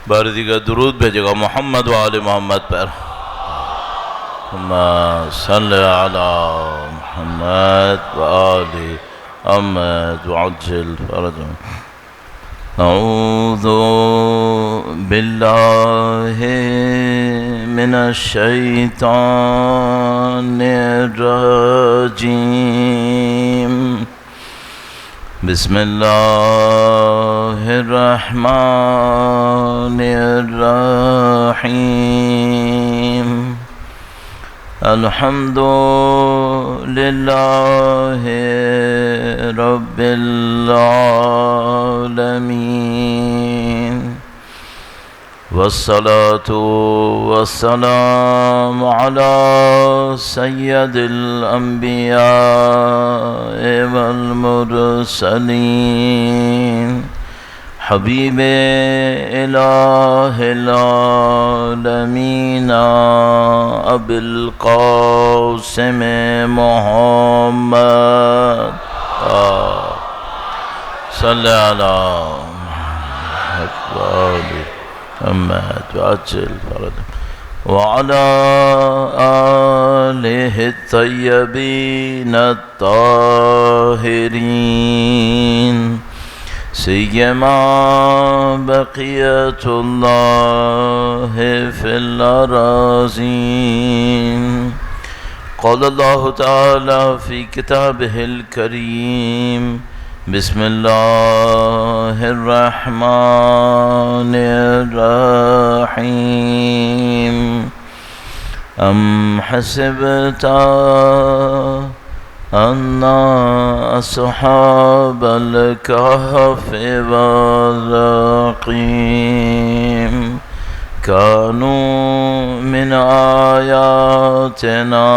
بار دیگر درود بھیجے گا محمد و آل محمد پر. اللہم صلی علی محمد و آل محمد وعجل فرجهم. اعوذ باللہ من الشیطان الرجیم. بسم اللہ الرحمن الرحیم. الحمد للہ رب العالمین والصلاة والسلام علی سید الانبیاء والمرسلین حبیب الہ العالمین ابی القاسم محمد صلی علی محمد وعجل فرجهم وعلى آله الطيبين الطاهرين سيما بقية الله في الأراضين. قال الله تعالى في كتابه الكريم بسم اللہ الرحمن الرحیم. ام حسبت ان اصحاب الكهف والرقیم كانوا من آیاتنا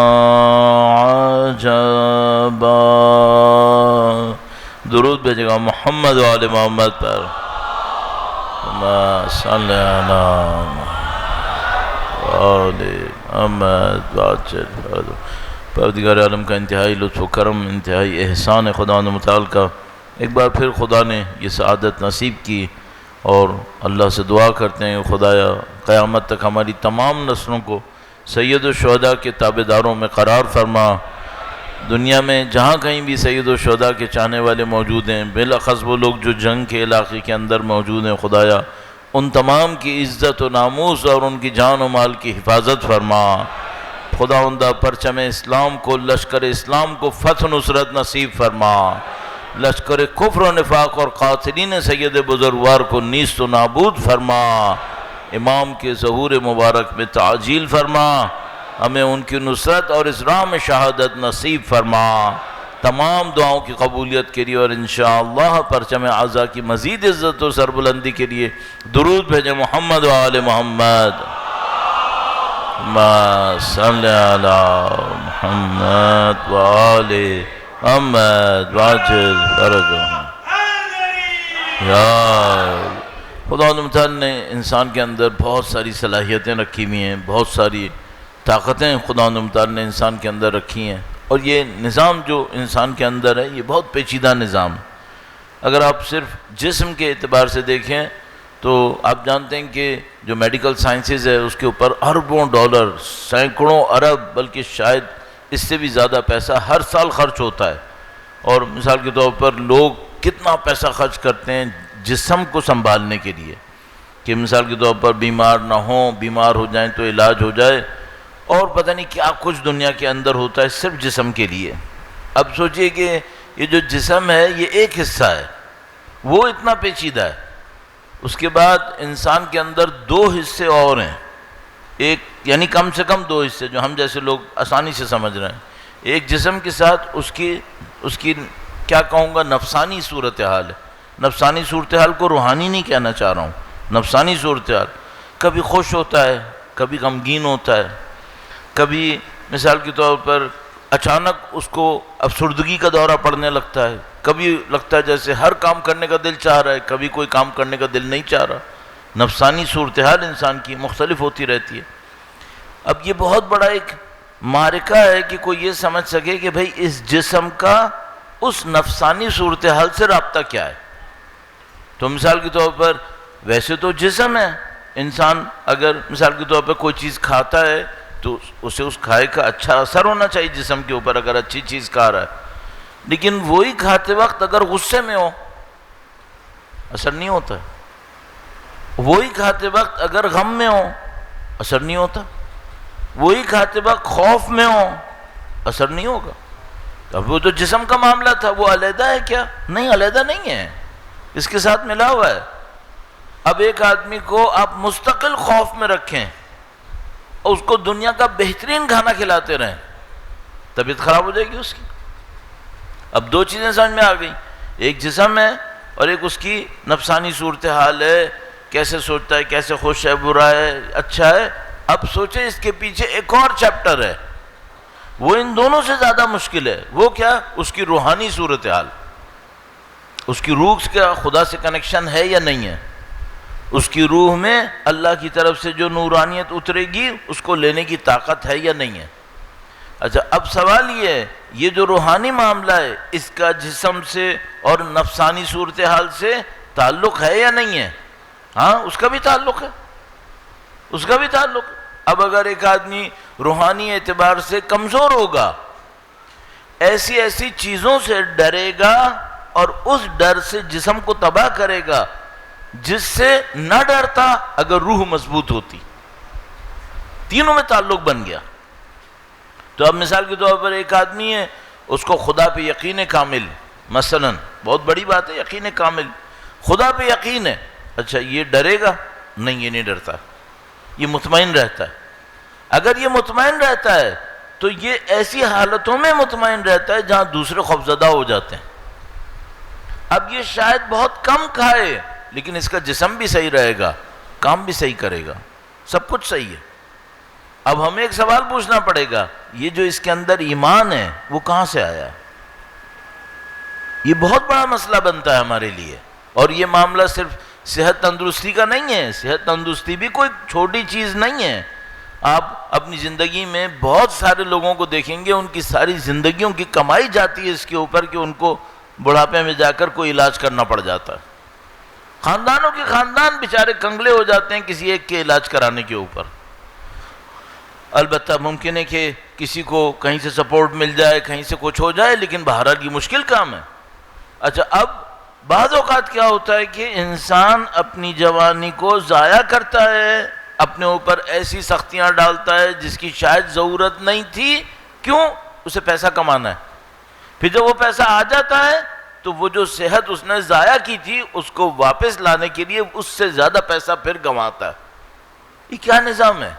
عجبا. درود بھیجے گا محمد و آل محمد پر. اللہم صلی علی آل محمد وعجل فرجهم. پروردگار عالم کا انتہائی لطف و کرم، انتہائی احسان خدا متعال کا. ایک بار پھر خدا نے یہ سعادت نصیب کی اور اللہ سے دعا کرتے ہیں خدایا قیامت تک ہماری تمام نسلوں کو سید الشہداء کے تابعداروں میں قرار فرما. دنیا میں جہاں کہیں بھی سید الشہداء کے چاہنے والے موجود ہیں، بالاخص وہ لوگ جو جنگ کے علاقے کے اندر موجود ہیں، خدایا ان تمام کی عزت و ناموس اور ان کی جان و مال کی حفاظت فرما. خداوندہ پرچم اسلام کو، لشکر اسلام کو فتح نصرت نصیب فرما. لشکر کفر و نفاق اور قاتلین سید بزرگوار کو نیست و نابود فرما. امام کے ظہور مبارک میں تعجیل فرما. ہمیں ان کی نصرت اور اس راہ میں شہادت نصیب فرما. تمام دعاؤں کی قبولیت کے لیے اور انشاءاللہ پرچم اعزا کی مزید عزت و سربلندی کے لیے درود بھیجیں محمد و آل محمد. صلی علی محمد و آل محمد وعجل فرجهم. یا خدا متعال نے انسان کے اندر بہت ساری صلاحیتیں رکھی ہوئی ہیں، بہت ساری طاقتیں خدا متعال نے انسان کے اندر رکھی ہیں، اور یہ نظام جو انسان کے اندر ہے یہ بہت پیچیدہ نظام. اگر آپ صرف جسم کے اعتبار سے دیکھیں تو آپ جانتے ہیں کہ جو میڈیکل سائنسز ہے اس کے اوپر اربوں ڈالر، سینکڑوں ارب، بلکہ شاید اس سے بھی زیادہ پیسہ ہر سال خرچ ہوتا ہے. اور مثال کے طور پر لوگ کتنا پیسہ خرچ کرتے ہیں جسم کو سنبھالنے کے لیے کہ مثال کے طور پر بیمار نہ ہوں، بیمار ہو جائیں تو علاج ہو جائے، اور پتہ نہیں کیا کچھ دنیا کے اندر ہوتا ہے صرف جسم کے لیے. اب سوچئے کہ یہ جو جسم ہے یہ ایک حصہ ہے، وہ اتنا پیچیدہ ہے. اس کے بعد انسان کے اندر دو حصے اور ہیں، ایک یعنی کم سے کم دو حصے جو ہم جیسے لوگ آسانی سے سمجھ رہے ہیں. ایک جسم کے ساتھ اس کی کیا کہوں گا نفسانی صورتحال ہے. نفسانی صورتحال کو روحانی نہیں کہنا چاہ رہا ہوں، نفسانی صورتحال. کبھی خوش ہوتا ہے، کبھی غمگین ہوتا ہے، کبھی مثال کے طور پر اچانک اس کو افسردگی کا دورہ پڑنے لگتا ہے، کبھی لگتا ہے جیسے ہر کام کرنے کا دل چاہ رہا ہے، کبھی کوئی کام کرنے کا دل نہیں چاہ رہا. نفسانی صورتحال انسان کی مختلف ہوتی رہتی ہے. اب یہ بہت بڑا ایک معرکہ ہے کہ کوئی یہ سمجھ سکے کہ بھئی اس جسم کا اس نفسانی صورتحال سے رابطہ کیا ہے. تو مثال کے طور پر ویسے تو جسم ہے انسان اگر مثال کے طور پر کوئی چیز کھاتا ہے تو اسے اس کھائے کا اچھا اثر ہونا چاہیے جسم کے اوپر، اگر اچھی چیز کھا رہا ہے، لیکن وہی کھاتے وقت اگر غصے میں ہو اثر نہیں ہوتا ہے، وہی کھاتے وقت اگر غم میں ہو اثر نہیں ہوتا، وہی کھاتے وقت خوف میں ہو اثر نہیں ہوگا۔ اب وہ تو جسم کا معاملہ تھا، وہ علیحدہ ہے کیا؟ نہیں، علیحدہ نہیں ہے، اس کے ساتھ ملا ہوا ہے۔ اب ایک آدمی کو آپ مستقل خوف میں رکھیں اور اس کو دنیا کا بہترین کھانا کھلاتے رہیں، طبیعت خراب ہو جائے گی اس کی۔ اب دو چیزیں سمجھ میں آ گئی، ایک جسم ہے اور ایک اس کی نفسانی صورتحال ہے، کیسے سوچتا ہے، کیسے خوش ہے، برا ہے، اچھا ہے۔ اب سوچیں اس کے پیچھے ایک اور چیپٹر ہے، وہ ان دونوں سے زیادہ مشکل ہے۔ وہ کیا؟ اس کی روحانی صورتحال، اس کی روح کا خدا سے کنیکشن ہے یا نہیں ہے، اس کی روح میں اللہ کی طرف سے جو نورانیت اترے گی اس کو لینے کی طاقت ہے یا نہیں ہے۔ اچھا، اب سوال یہ ہے، یہ جو روحانی معاملہ ہے اس کا جسم سے اور نفسانی صورتحال سے تعلق ہے یا نہیں ہے؟ ہاں، اس کا بھی تعلق ہے، اس کا بھی تعلق ہے۔ اب اگر ایک آدمی روحانی اعتبار سے کمزور ہوگا، ایسی ایسی چیزوں سے ڈرے گا اور اس ڈر سے جسم کو تباہ کرے گا جس سے نہ ڈرتا اگر روح مضبوط ہوتی، تینوں میں تعلق بن گیا۔ تو اب مثال کے طور پر ایک آدمی ہے، اس کو خدا پہ یقین کامل، مثلا بہت بڑی بات ہے یقین کامل، خدا پہ یقین ہے، اچھا یہ ڈرے گا؟ نہیں، یہ نہیں ڈرتا، یہ مطمئن رہتا ہے۔ اگر یہ مطمئن رہتا ہے تو یہ ایسی حالتوں میں مطمئن رہتا ہے جہاں دوسرے خوفزدہ ہو جاتے ہیں۔ اب یہ شاید بہت کم کھائے لیکن اس کا جسم بھی صحیح رہے گا، کام بھی صحیح کرے گا، سب کچھ صحیح ہے۔ اب ہمیں ایک سوال پوچھنا پڑے گا، یہ جو اس کے اندر ایمان ہے وہ کہاں سے آیا؟ یہ بہت بڑا مسئلہ بنتا ہے ہمارے لیے، اور یہ معاملہ صرف صحت تندرستی کا نہیں ہے، صحت تندرستی بھی کوئی چھوٹی چیز نہیں ہے۔ آپ اپنی زندگی میں بہت سارے لوگوں کو دیکھیں گے، ان کی ساری زندگیوں کی کمائی جاتی ہے اس کے اوپر کہ ان کو بڑھاپے میں جا کر کوئی علاج کرنا پڑ جاتا ہے۔ خاندانوں کے خاندان بیچارے کنگلے ہو جاتے ہیں کسی ایک کے علاج کرانے کے اوپر۔ البتہ ممکن ہے کہ کسی کو کہیں سے سپورٹ مل جائے، کہیں سے کچھ ہو جائے، لیکن بہرحال یہ مشکل کام ہے۔ اچھا، اب بعض اوقات کیا ہوتا ہے کہ انسان اپنی جوانی کو ضائع کرتا ہے، اپنے اوپر ایسی سختیاں ڈالتا ہے جس کی شاید ضرورت نہیں تھی۔ کیوں؟ اسے پیسہ کمانا ہے۔ پھر جب وہ پیسہ آ جاتا ہے تو وہ جو صحت اس نے ضائع کی تھی اس کو واپس لانے کے لیے اس سے زیادہ پیسہ پھر گنواتا ہے۔ یہ کیا نظام ہے؟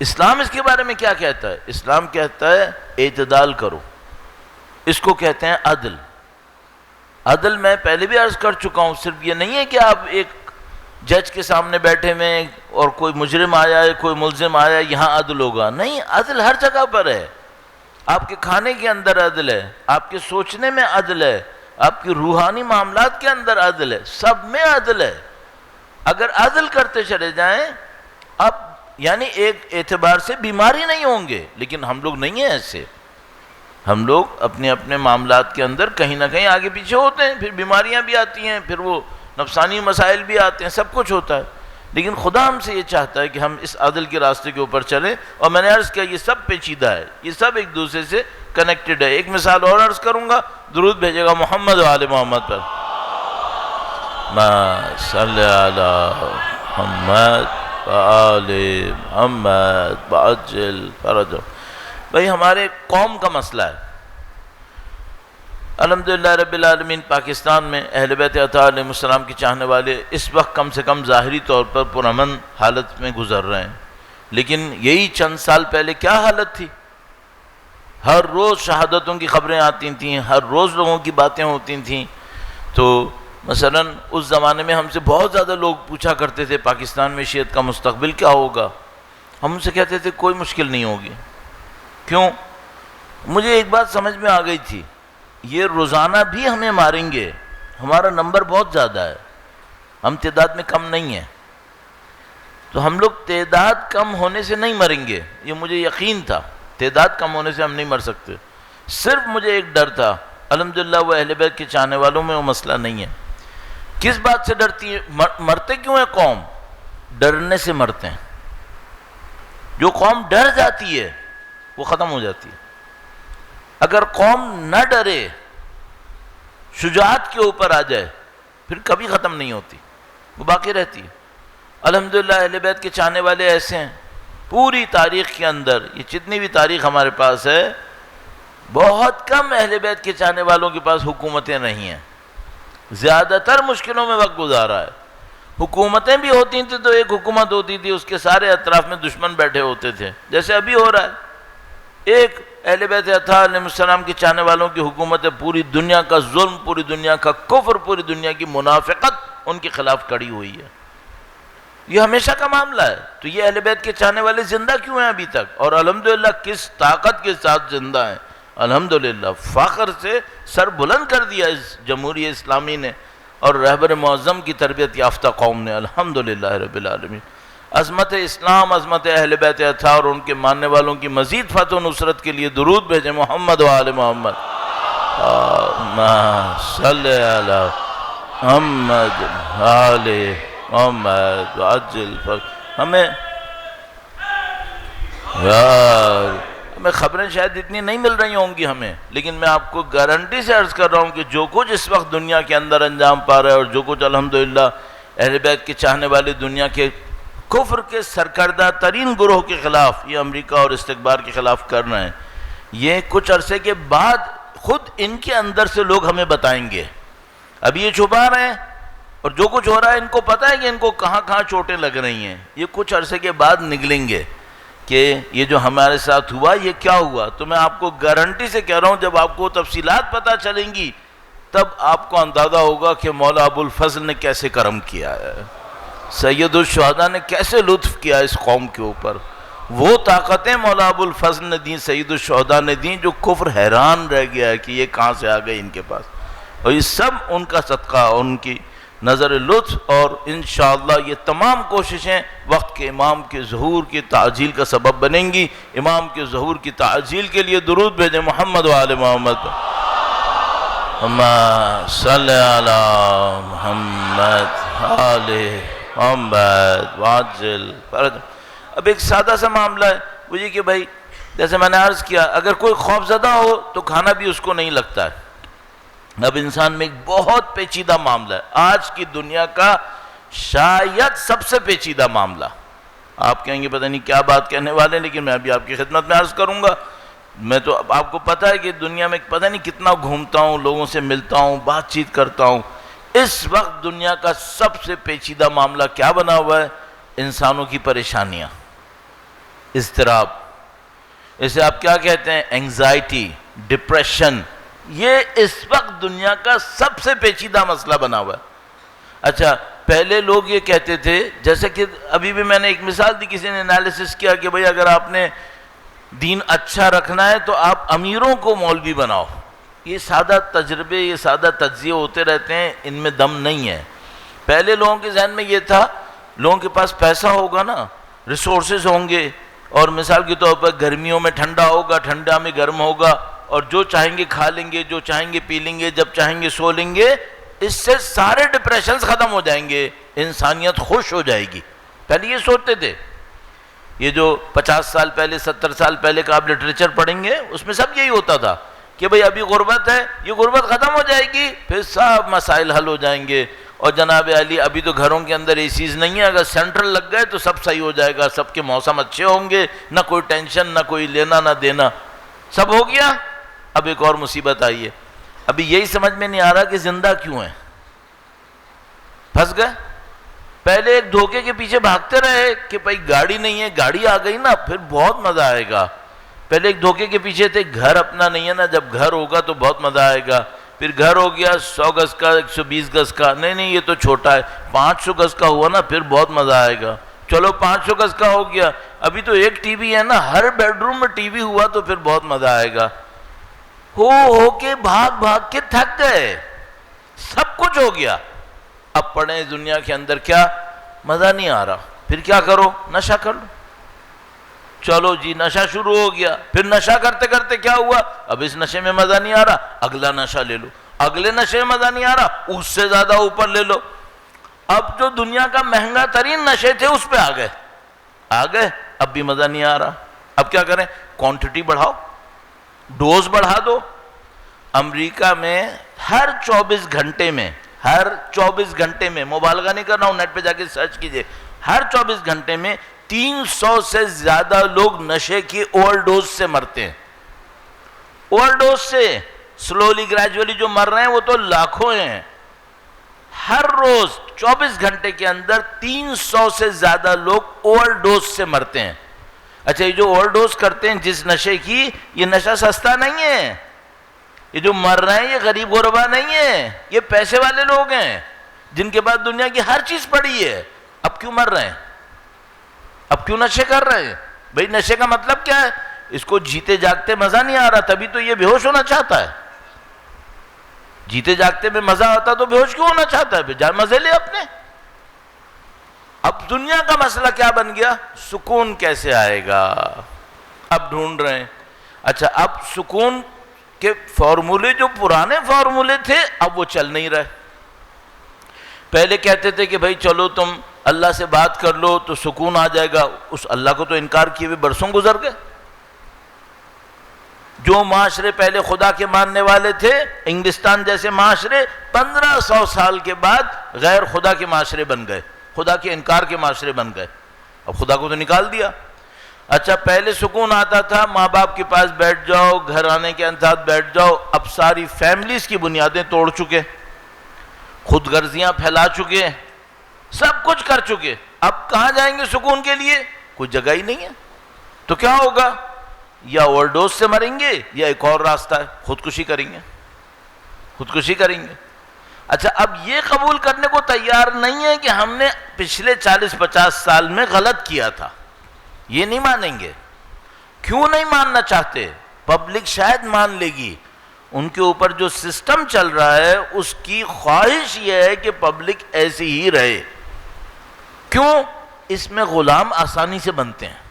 اسلام اس کے بارے میں کیا کہتا ہے؟ اسلام کہتا ہے اعتدال کرو، اس کو کہتے ہیں عدل۔ عدل میں پہلے بھی عرض کر چکا ہوں، صرف یہ نہیں ہے کہ آپ ایک جج کے سامنے بیٹھے ہوئے اور کوئی مجرم آیا ہے، کوئی ملزم آیا، یہاں عدل ہوگا، نہیں، عدل ہر جگہ پر ہے۔ آپ کے کھانے کے اندر عدل ہے، آپ کے سوچنے میں عدل ہے، آپ کی روحانی معاملات کے اندر عدل ہے، سب میں عدل ہے۔ اگر عدل کرتے چلے جائیں، اب یعنی ایک اعتبار سے بیماری نہیں ہوں گے، لیکن ہم لوگ نہیں ہیں ایسے۔ ہم لوگ اپنے اپنے معاملات کے اندر کہیں نہ کہیں آگے پیچھے ہوتے ہیں، پھر بیماریاں بھی آتی ہیں، پھر وہ نفسانی مسائل بھی آتے ہیں، سب کچھ ہوتا ہے۔ لیکن خدا ہم سے یہ چاہتا ہے کہ ہم اس عدل کے راستے کے اوپر چلیں، اور میں نے عرض کیا یہ سب پیچیدہ ہے، یہ سب ایک دوسرے سے کنیکٹڈ ہے۔ ایک مثال اور عرض کروں گا، درود بھیجے گا محمد و آل محمد پر۔ ما صلی علی محمد و آل محمد وعجل فرجہ۔ بھئی ہمارے قوم کا مسئلہ ہے، الحمدللہ رب العالمین پاکستان میں اہل بیت اطہار علیہ السلام کی چاہنے والے اس وقت کم سے کم ظاہری طور پر پرامن حالت میں گزر رہے ہیں، لیکن یہی چند سال پہلے کیا حالت تھی؟ ہر روز شہادتوں کی خبریں آتی تھیں، ہر روز لوگوں کی باتیں ہوتی تھیں۔ تو مثلا اس زمانے میں ہم سے بہت زیادہ لوگ پوچھا کرتے تھے پاکستان میں شیعت کا مستقبل کیا ہوگا؟ ہم ان سے کہتے تھے کوئی مشکل نہیں ہوگی۔ کیوں؟ مجھے ایک بات سمجھ میں آ گئی تھی، یہ روزانہ بھی ہمیں ماریں گے، ہمارا نمبر بہت زیادہ ہے، ہم تعداد میں کم نہیں ہیں، تو ہم لوگ تعداد کم ہونے سے نہیں مریں گے، یہ مجھے یقین تھا، تعداد کم ہونے سے ہم نہیں مر سکتے۔ صرف مجھے ایک ڈر تھا، الحمدللہ وہ اہل بیت کے چاہنے والوں میں وہ مسئلہ نہیں ہے۔ کس بات سے ڈرتی ہے؟ مرتے کیوں ہے قوم؟ ڈرنے سے مرتے ہیں. جو قوم ڈر جاتی ہے وہ ختم ہو جاتی ہے. اگر قوم نہ ڈرے، شجاعت کے اوپر آ جائے، پھر کبھی ختم نہیں ہوتی، وہ باقی رہتی ہے. الحمدللہ اہل بیت کے چاہنے والے ایسے ہیں. پوری تاریخ کے اندر، یہ جتنی بھی تاریخ ہمارے پاس ہے، بہت کم اہل بیت کے چاہنے والوں کے پاس حکومتیں نہیں ہیں. زیادہ تر مشکلوں میں وقت گزارا ہے. حکومتیں بھی ہوتی تھیں تو ایک حکومت ہوتی تھی، اس کے سارے اطراف میں دشمن بیٹھے ہوتے تھے، جیسے ابھی ہو رہا ہے. ایک اہل بیت اطہار علیہ السلام کے چاہنے والوں کی حکومت ہے، پوری دنیا کا ظلم، پوری دنیا کا کفر، پوری دنیا کی منافقت ان کے خلاف کھڑی ہوئی ہے. یہ ہمیشہ کا معاملہ ہے. تو یہ اہل بیت کے چاہنے والے زندہ کیوں ہیں ابھی تک؟ اور الحمدللہ کس طاقت کے ساتھ زندہ ہیں. الحمدللہ فخر سے سر بلند کر دیا اس جمہوریہ اسلامی نے اور رہبر معظم کی تربیت یافتہ قوم نے. الحمدللہ رب العالمین. عظمت اسلام، عظمت اہل بیت اطہار اور ان کے ماننے والوں کی مزید فتح و نصرت کے لیے درود بھیجیں. محمد و آل محمد. اللہم صلی علی محمد آل محمد وعجل ہمیں خبریں شاید اتنی نہیں مل رہی ہوں گی ہمیں، لیکن میں آپ کو گارنٹی سے عرض کر رہا ہوں کہ جو کچھ اس وقت دنیا کے اندر انجام پا رہا ہے اور جو کچھ الحمدللہ اہل بیت کے چاہنے والے دنیا کے کفر کے سرکردہ ترین گروہ کے خلاف، یہ امریکہ اور استکبار کے خلاف کر رہے ہیں، یہ کچھ عرصے کے بعد خود ان کے اندر سے لوگ ہمیں بتائیں گے. ابھی یہ چھپا رہے ہیں اور جو کچھ ہو رہا ہے ان کو پتہ ہے کہ ان کو کہاں کہاں چوٹیں لگ رہی ہیں. یہ کچھ عرصے کے بعد نکلیں گے کہ یہ جو ہمارے ساتھ ہوا یہ کیا ہوا. تو میں آپ کو گارنٹی سے کہہ رہا ہوں، جب آپ کو تفصیلات پتہ چلیں گی تب آپ کو اندازہ ہوگا کہ مولا ابو الفضل نے کیسے کرم کیا ہے، سید الشہداء نے کیسے لطف کیا اس قوم کے اوپر. وہ طاقتیں مولا ابو الفضل نے دیں، سید الشہداء نے دیں، جو کفر حیران رہ گیا ہے کہ یہ کہاں سے آ گئے ان کے پاس. اور یہ سب ان کا صدقہ، ان کی نظر لطف. اور انشاءاللہ یہ تمام کوششیں وقت کے امام کے ظہور کی تعجیل کا سبب بنیں گی. امام کے ظہور کی تعجیل کے لیے درود بھیجیں. محمد و آل محمد. اللہم صلی علی محمد آل محمد وعجل فرج. اب ایک سادہ سا معاملہ ہے وہ یہ کہ بھائی جیسے میں نے عرض کیا، اگر کوئی خوف زدہ ہو تو کھانا بھی اس کو نہیں لگتا ہے. اب انسان میں ایک بہت پیچیدہ معاملہ ہے، آج کی دنیا کا شاید سب سے پیچیدہ معاملہ. آپ کہیں گے پتہ نہیں کیا بات کہنے والے ہیں، لیکن میں ابھی آپ کی خدمت میں عرض کروں گا. میں تو اب آپ کو پتہ ہے کہ دنیا میں پتہ نہیں کتنا گھومتا ہوں، لوگوں سے ملتا ہوں، بات چیت کرتا ہوں. اس وقت دنیا کا سب سے پیچیدہ معاملہ کیا بنا ہوا ہے؟ انسانوں کی پریشانیاں، اضطراب. اسے آپ کیا کہتے ہیں؟ Anxiety, depression. یہ اس وقت دنیا کا سب سے پیچیدہ مسئلہ بنا ہوا ہے. اچھا پہلے لوگ یہ کہتے تھے، جیسے کہ ابھی بھی میں نے ایک مثال دی، کسی نے انالیسس کیا کہ بھئی اگر آپ نے دین اچھا رکھنا ہے تو آپ امیروں کو مولوی بناؤ. یہ سادہ تجربے، یہ سادہ تجزیے ہوتے رہتے ہیں، ان میں دم نہیں ہے. پہلے لوگوں کے ذہن میں یہ تھا، لوگوں کے پاس پیسہ ہوگا نا، ریسورسز ہوں گے، اور مثال کے طور پر گرمیوں میں ٹھنڈا ہوگا، ٹھنڈا میں گرم ہوگا، اور جو چاہیں گے کھا لیں گے، جو چاہیں گے پی لیں گے، جب چاہیں گے سو لیں گے. اس سے سارے ڈپریشنز ختم ہو جائیں گے، انسانیت خوش ہو جائے گی. پہلے یہ سوچتے تھے. یہ جو 50 سال پہلے، 70 سال پہلے کا آپ لٹریچر پڑھیں گے، اس میں سب یہی ہوتا تھا کہ بھئی ابھی غربت ہے، یہ غربت ختم ہو جائے گی، پھر سب مسائل حل ہو جائیں گے. اور جناب علی ابھی تو گھروں کے اندر اے سیز نہیں ہے، اگر سینٹرل لگ گئے تو سب صحیح ہو جائے گا، سب کے موسم اچھے ہوں گے، نہ کوئی ٹینشن، نہ کوئی لینا نہ دینا، سب ہو گیا. اب ایک اور مصیبت آئی ہے. ابھی یہی سمجھ میں نہیں آ رہا کہ زندہ کیوں ہیں، پھنس گئے. پہلے ایک دھوکے کے پیچھے بھاگتے رہے کہ بھائی گاڑی نہیں ہے، گاڑی آ گئی نا پھر بہت مزہ آئے گا. پہلے ایک دھوکے کے پیچھے تھے گھر اپنا نہیں ہے نا، جب گھر ہوگا تو بہت مزہ آئے گا. پھر گھر ہو گیا 100 گز کا، 120 گز کا، نہیں یہ تو چھوٹا ہے، 500 گز کا ہوا نا پھر بہت مزہ آئے گا. چلو 500 گز کا ہو گیا، ابھی تو ایک ٹی وی ہے نا، ہر بیڈ روم میں ٹی وی ہوا تو پھر بہت مزہ آئے گا. ہو کے بھاگ کے تھک گئے، سب کچھ ہو گیا. اب پڑھیں دنیا کے اندر کیا مزہ نہیں آ رہا، پھر کیا کرو؟ نشہ کر لو. چلو جی نشہ شروع ہو گیا، پھر نشہ کرتے کرتے کیا ہوا؟ اب اس نشے میں مزہ نہیں آ رہا، اگلا نشہ لے لو. اگلے نشے میں مزہ نہیں آ رہا، اس سے زیادہ اوپر لے لو. اب جو دنیا کا مہنگا ترین نشے تھے اس پہ آ گئے، اب بھی مزہ نہیں آ رہا. اب کیا کریں؟ کوانٹٹی بڑھاؤ، ڈوز بڑھا دو. امریکہ میں ہر 24 گھنٹے میں مبالغہ نہیں کر رہا ہوں، نیٹ پہ جا کے سرچ کیجئے، ہر 24 گھنٹے میں 300 سے زیادہ لوگ نشے کی اوور ڈوز سے مرتے ہیں. اوور ڈوز سے سلولی گریجولی جو مر رہے ہیں وہ تو لاکھوں ہیں. ہر روز 24 گھنٹے کے اندر 300 سے زیادہ لوگ اوور ڈوز سے مرتے ہیں. اچھا، یہ جو اوور ڈوز کرتے ہیں جس نشے کی، یہ نشہ سستا نہیں ہے. یہ جو مر رہے ہیں یہ غریب غربا نہیں ہے، یہ پیسے والے لوگ ہیں جن کے پاس دنیا کی ہر چیز پڑی ہے. اب کیوں مر رہے ہیں؟ اب کیوں نشے کر رہے ہیں؟ بھئی نشے کا مطلب کیا ہے؟ اس کو جیتے جاگتے مزہ نہیں آ رہا، تبھی تو یہ بے ہوش ہونا چاہتا ہے. جیتے جاگتے میں مزہ آتا تو بے ہوش کیوں ہونا چاہتا ہے؟ جان مزے لے اپنے. اب دنیا کا مسئلہ کیا بن گیا؟ سکون کیسے آئے گا؟ اب ڈھونڈ رہے ہیں. اچھا، اب سکون کے فارمولے جو پرانے فارمولے تھے اب وہ چل نہیں رہے. پہلے کہتے تھے کہ بھائی چلو تم اللہ سے بات کر لو تو سکون آ جائے گا. اس اللہ کو تو انکار کیے ہوئے برسوں گزر گئے. جو معاشرے پہلے خدا کے ماننے والے تھے، انگلستان جیسے معاشرے 1500 سال کے بعد غیر خدا کے معاشرے بن گئے، خدا کے انکار کے معاشرے بن گئے. اب خدا کو تو نکال دیا. اچھا، پہلے سکون آتا تھا، ماں باپ کے پاس بیٹھ جاؤ، گھرانے کے ساتھ بیٹھ جاؤ. اب ساری فیملیز کی بنیادیں توڑ چکے، خود غرضیاں پھیلا چکے، سب کچھ کر چکے. اب کہاں جائیں گے سکون کے لیے؟ کوئی جگہ ہی نہیں ہے. تو کیا ہوگا؟ یا اوور ڈوز سے مریں گے یا ایک اور راستہ ہے، خودکشی کریں گے. اچھا، اب یہ قبول کرنے کو تیار نہیں ہے کہ ہم نے پچھلے 40-50 سال میں غلط کیا تھا. یہ نہیں مانیں گے. کیوں نہیں ماننا چاہتے؟ پبلک شاید مان لے گی. ان کے اوپر جو سسٹم چل رہا ہے اس کی خواہش یہ ہے کہ پبلک ایسی ہی رہے. کیوں؟ اس میں غلام آسانی سے بنتے ہیں،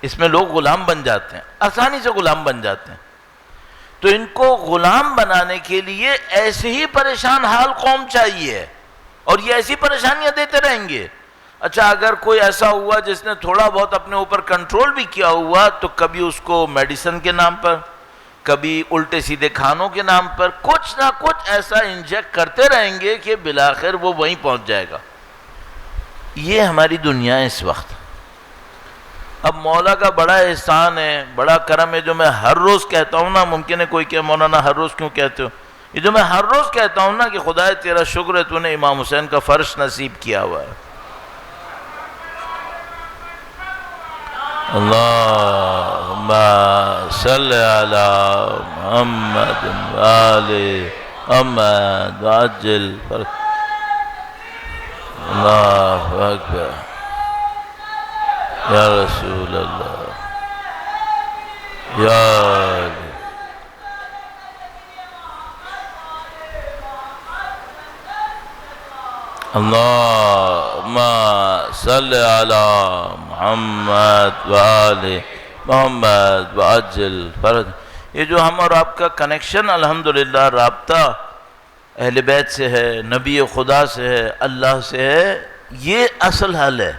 اس میں لوگ غلام بن جاتے ہیں، آسانی سے غلام بن جاتے ہیں. تو ان کو غلام بنانے کے لیے ایسے ہی پریشان حال قوم چاہیے، اور یہ ایسی پریشانیاں دیتے رہیں گے. اچھا، اگر کوئی ایسا ہوا جس نے تھوڑا بہت اپنے اوپر کنٹرول بھی کیا ہوا تو کبھی اس کو میڈیسن کے نام پر، کبھی الٹے سیدھے کھانوں کے نام پر کچھ نہ کچھ ایسا انجیکٹ کرتے رہیں گے کہ بالآخر وہ وہیں پہنچ جائے گا. یہ ہماری دنیا ہے اس وقت. اب مولا کا بڑا احسان ہے، بڑا کرم ہے، جو میں ہر روز کہتا ہوں نا. ممکن ہے کوئی کہ مولانا ہر روز کیوں کہتے ہو؟ یہ جو میں ہر روز کہتا ہوں نا کہ خدائے تیرا شکر ہے تو نے امام حسین کا فرش نصیب کیا ہوا ہے. اللہم صلی علی محمد وآل محمد وعجل فرج. اللہ اکبر یا رسول اللہ یا اللہم صلی علی محمد وآل محمد وعجل فرج. یہ جو ہم اور آپ کا کنیکشن الحمدللہ رابطہ اہل بیت سے ہے، نبی خدا سے ہے، اللہ سے ہے، یہ اصل حل ہے.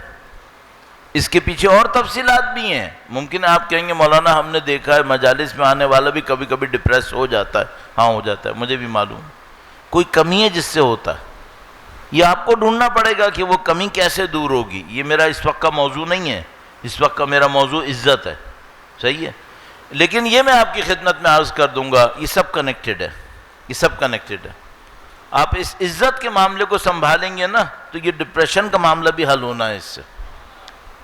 اس کے پیچھے اور تفصیلات بھی ہیں. ممکن ہے آپ کہیں گے مولانا ہم نے دیکھا ہے مجالس میں آنے والا بھی کبھی کبھی ڈپریس ہو جاتا ہے. ہاں ہو جاتا ہے، مجھے بھی معلوم. کوئی کمی ہے جس سے ہوتا ہے. یہ آپ کو ڈھونڈنا پڑے گا کہ وہ کمی کیسے دور ہوگی. یہ میرا اس وقت کا موضوع نہیں ہے. اس وقت کا میرا موضوع عزت ہے. صحیح ہے، لیکن یہ میں آپ کی خدمت میں عرض کر دوں گا، یہ سب کنیکٹڈ ہے. یہ سب کنیکٹڈ ہے. آپ اس عزت کے معاملے کو سنبھالیں گے نا تو یہ ڈپریشن کا معاملہ بھی حل ہونا ہے. اس سے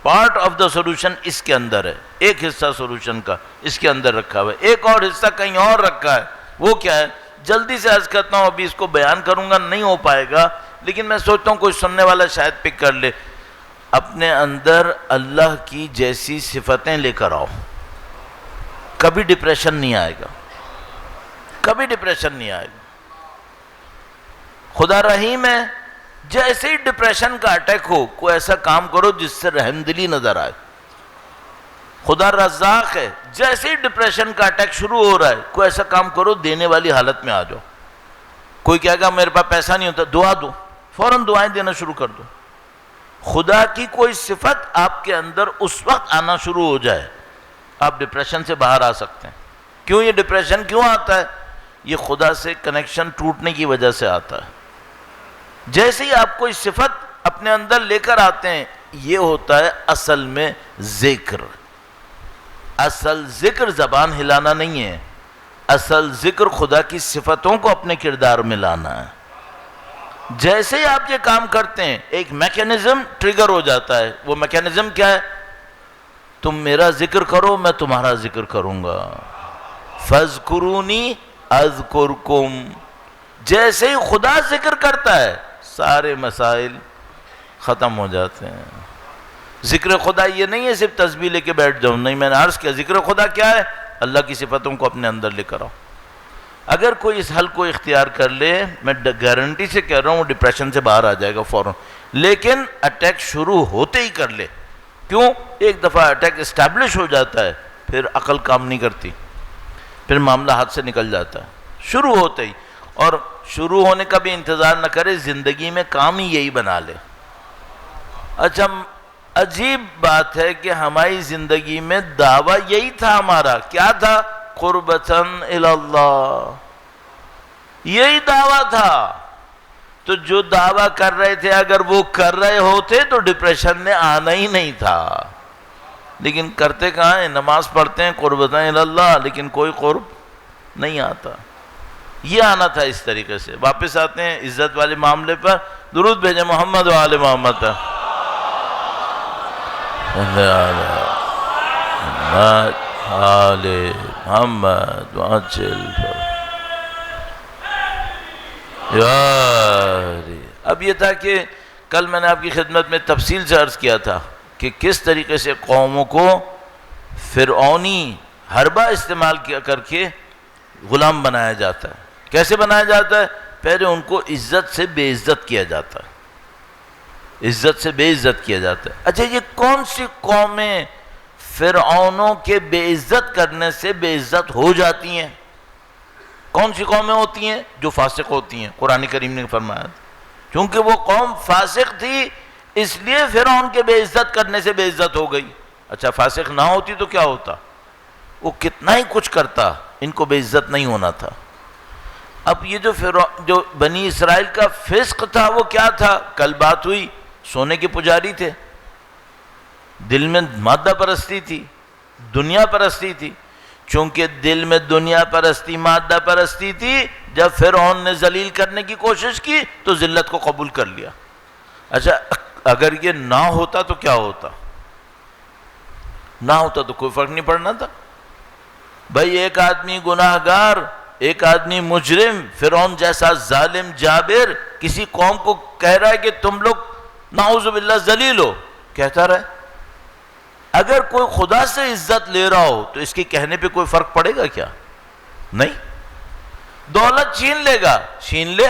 پارٹ آف دا سولوشن اس کے اندر ہے. ایک حصہ سولوشن کا اس کے اندر رکھا ہوا ہے، ایک اور حصہ کہیں اور رکھا ہے. وہ کیا ہے؟ جلدی سے عرض کرتا ہوں، ابھی اس کو بیان کروں گا نہیں ہو پائے گا، لیکن میں سوچتا ہوں کوئی سننے والا شاید پک کر لے. اپنے اندر اللہ کی جیسی صفتیں لے کر آؤ، کبھی ڈپریشن نہیں آئے گا. کبھی ڈپریشن نہیں آئے گا. خدا رحیم ہے. جیسے ہی ڈپریشن کا اٹیک ہو کوئی ایسا کام کرو جس سے رحم دلی نظر آئے. خدا رزاق ہے. جیسے ہی ڈپریشن کا اٹیک شروع ہو رہا ہے کوئی ایسا کام کرو دینے والی حالت میں آ جاؤ. کوئی کہے گا میرے پاس پیسہ نہیں ہوتا، دعا دو، فوراً دعائیں دینا شروع کر دو. خدا کی کوئی صفت آپ کے اندر اس وقت آنا شروع ہو جائے آپ ڈپریشن سے باہر آ سکتے ہیں. کیوں یہ ڈپریشن کیوں آتا ہے؟ یہ خدا سے کنیکشن ٹوٹنے کی وجہ سے آتا ہے. جیسے ہی آپ کوئی صفت اپنے اندر لے کر آتے ہیں، یہ ہوتا ہے اصل میں ذکر. اصل ذکر زبان ہلانا نہیں ہے، اصل ذکر خدا کی صفتوں کو اپنے کردار میں لانا ہے. جیسے ہی آپ یہ کام کرتے ہیں ایک میکینزم ٹریگر ہو جاتا ہے. وہ میکینزم کیا ہے؟ تم میرا ذکر کرو میں تمہارا ذکر کروں گا. فَاذْكُرُونِي أَذْكُرْكُمْ. جیسے ہی خدا ذکر کرتا ہے سارے مسائل ختم ہو جاتے ہیں. ذکر خدا یہ نہیں ہے صرف تسبیح لے کے بیٹھ جاؤں، نہیں، میں نے عرض کیا ذکر خدا کیا ہے؟ اللہ کی صفتوں کو اپنے اندر لے کر آؤ. اگر کوئی اس حل کو اختیار کر لے، میں گارنٹی سے کہہ رہا ہوں وہ ڈپریشن سے باہر آ جائے گا فوراً. لیکن اٹیک شروع ہوتے ہی کر لے. کیوں؟ ایک دفعہ اٹیک اسٹیبلش ہو جاتا ہے پھر عقل کام نہیں کرتی، پھر معاملہ ہاتھ سے نکل جاتا ہے شروع ہوتے ہی. اور شروع ہونے کا بھی انتظار نہ کرے، زندگی میں کام ہی یہی بنا لے. اچھا عجیب بات ہے کہ ہماری زندگی میں دعویٰ یہی تھا ہمارا. کیا تھا؟ قربتاً الی اللہ. یہی دعویٰ تھا. تو جو دعویٰ کر رہے تھے اگر وہ کر رہے ہوتے تو ڈپریشن نے آنا ہی نہیں تھا. لیکن کرتے کہاں ہیں؟ نماز پڑھتے ہیں قربتاً الی اللہ، لیکن کوئی قرب نہیں آتا. یہ آنا تھا اس طریقے سے. واپس آتے ہیں عزت والے معاملے پر. درود بھیجیں محمد و آل محمد پر. آل محمد وعجل. اب یہ تھا کہ کل میں نے آپ کی خدمت میں تفصیل سے عرض کیا تھا کہ کس طریقے سے قوموں کو فرعونی حربہ استعمال کیا کر کے غلام بنایا جاتا ہے. کیسے بنایا جاتا ہے؟ پہلے ان کو عزت سے بے عزت کیا جاتا ہے. عزت سے بے عزت کیا جاتا ہے. اچھا یہ کون سی قومیں فرعونوں کے بے عزت کرنے سے بے عزت ہو جاتی ہیں؟ کون سی قومیں ہوتی ہیں؟ جو فاسق ہوتی ہیں. قرآن کریم نے فرمایا چونکہ وہ قوم فاسق تھی اس لیے فرعون کے بے عزت کرنے سے بے عزت ہو گئی. اچھا فاسق نہ ہوتی تو کیا ہوتا؟ وہ کتنا ہی کچھ کرتا، ان کو بے عزت نہیں ہونا تھا. اب یہ جو بنی اسرائیل کا فسق تھا وہ کیا تھا؟ کل بات ہوئی، سونے کے پجاری تھے، دل میں مادہ پرستی تھی، دنیا پرستی تھی. چونکہ دل میں دنیا پرستی مادہ پرستی تھی، جب فرعون نے ذلیل کرنے کی کوشش کی تو ذلت کو قبول کر لیا. اچھا اگر یہ نہ ہوتا تو کیا ہوتا؟ نہ ہوتا تو کوئی فرق نہیں پڑنا تھا. بھائی ایک آدمی گناہگار، ایک آدمی مجرم، فرعون جیسا ظالم جابر کسی قوم کو کہہ رہا ہے کہ تم لوگ نعوذ باللہ ذلیل ہو، کہتا رہے. اگر کوئی خدا سے عزت لے رہا ہو تو اس کے کہنے پہ کوئی فرق پڑے گا کیا؟ نہیں. دولت چھین لے گا، چھین لے.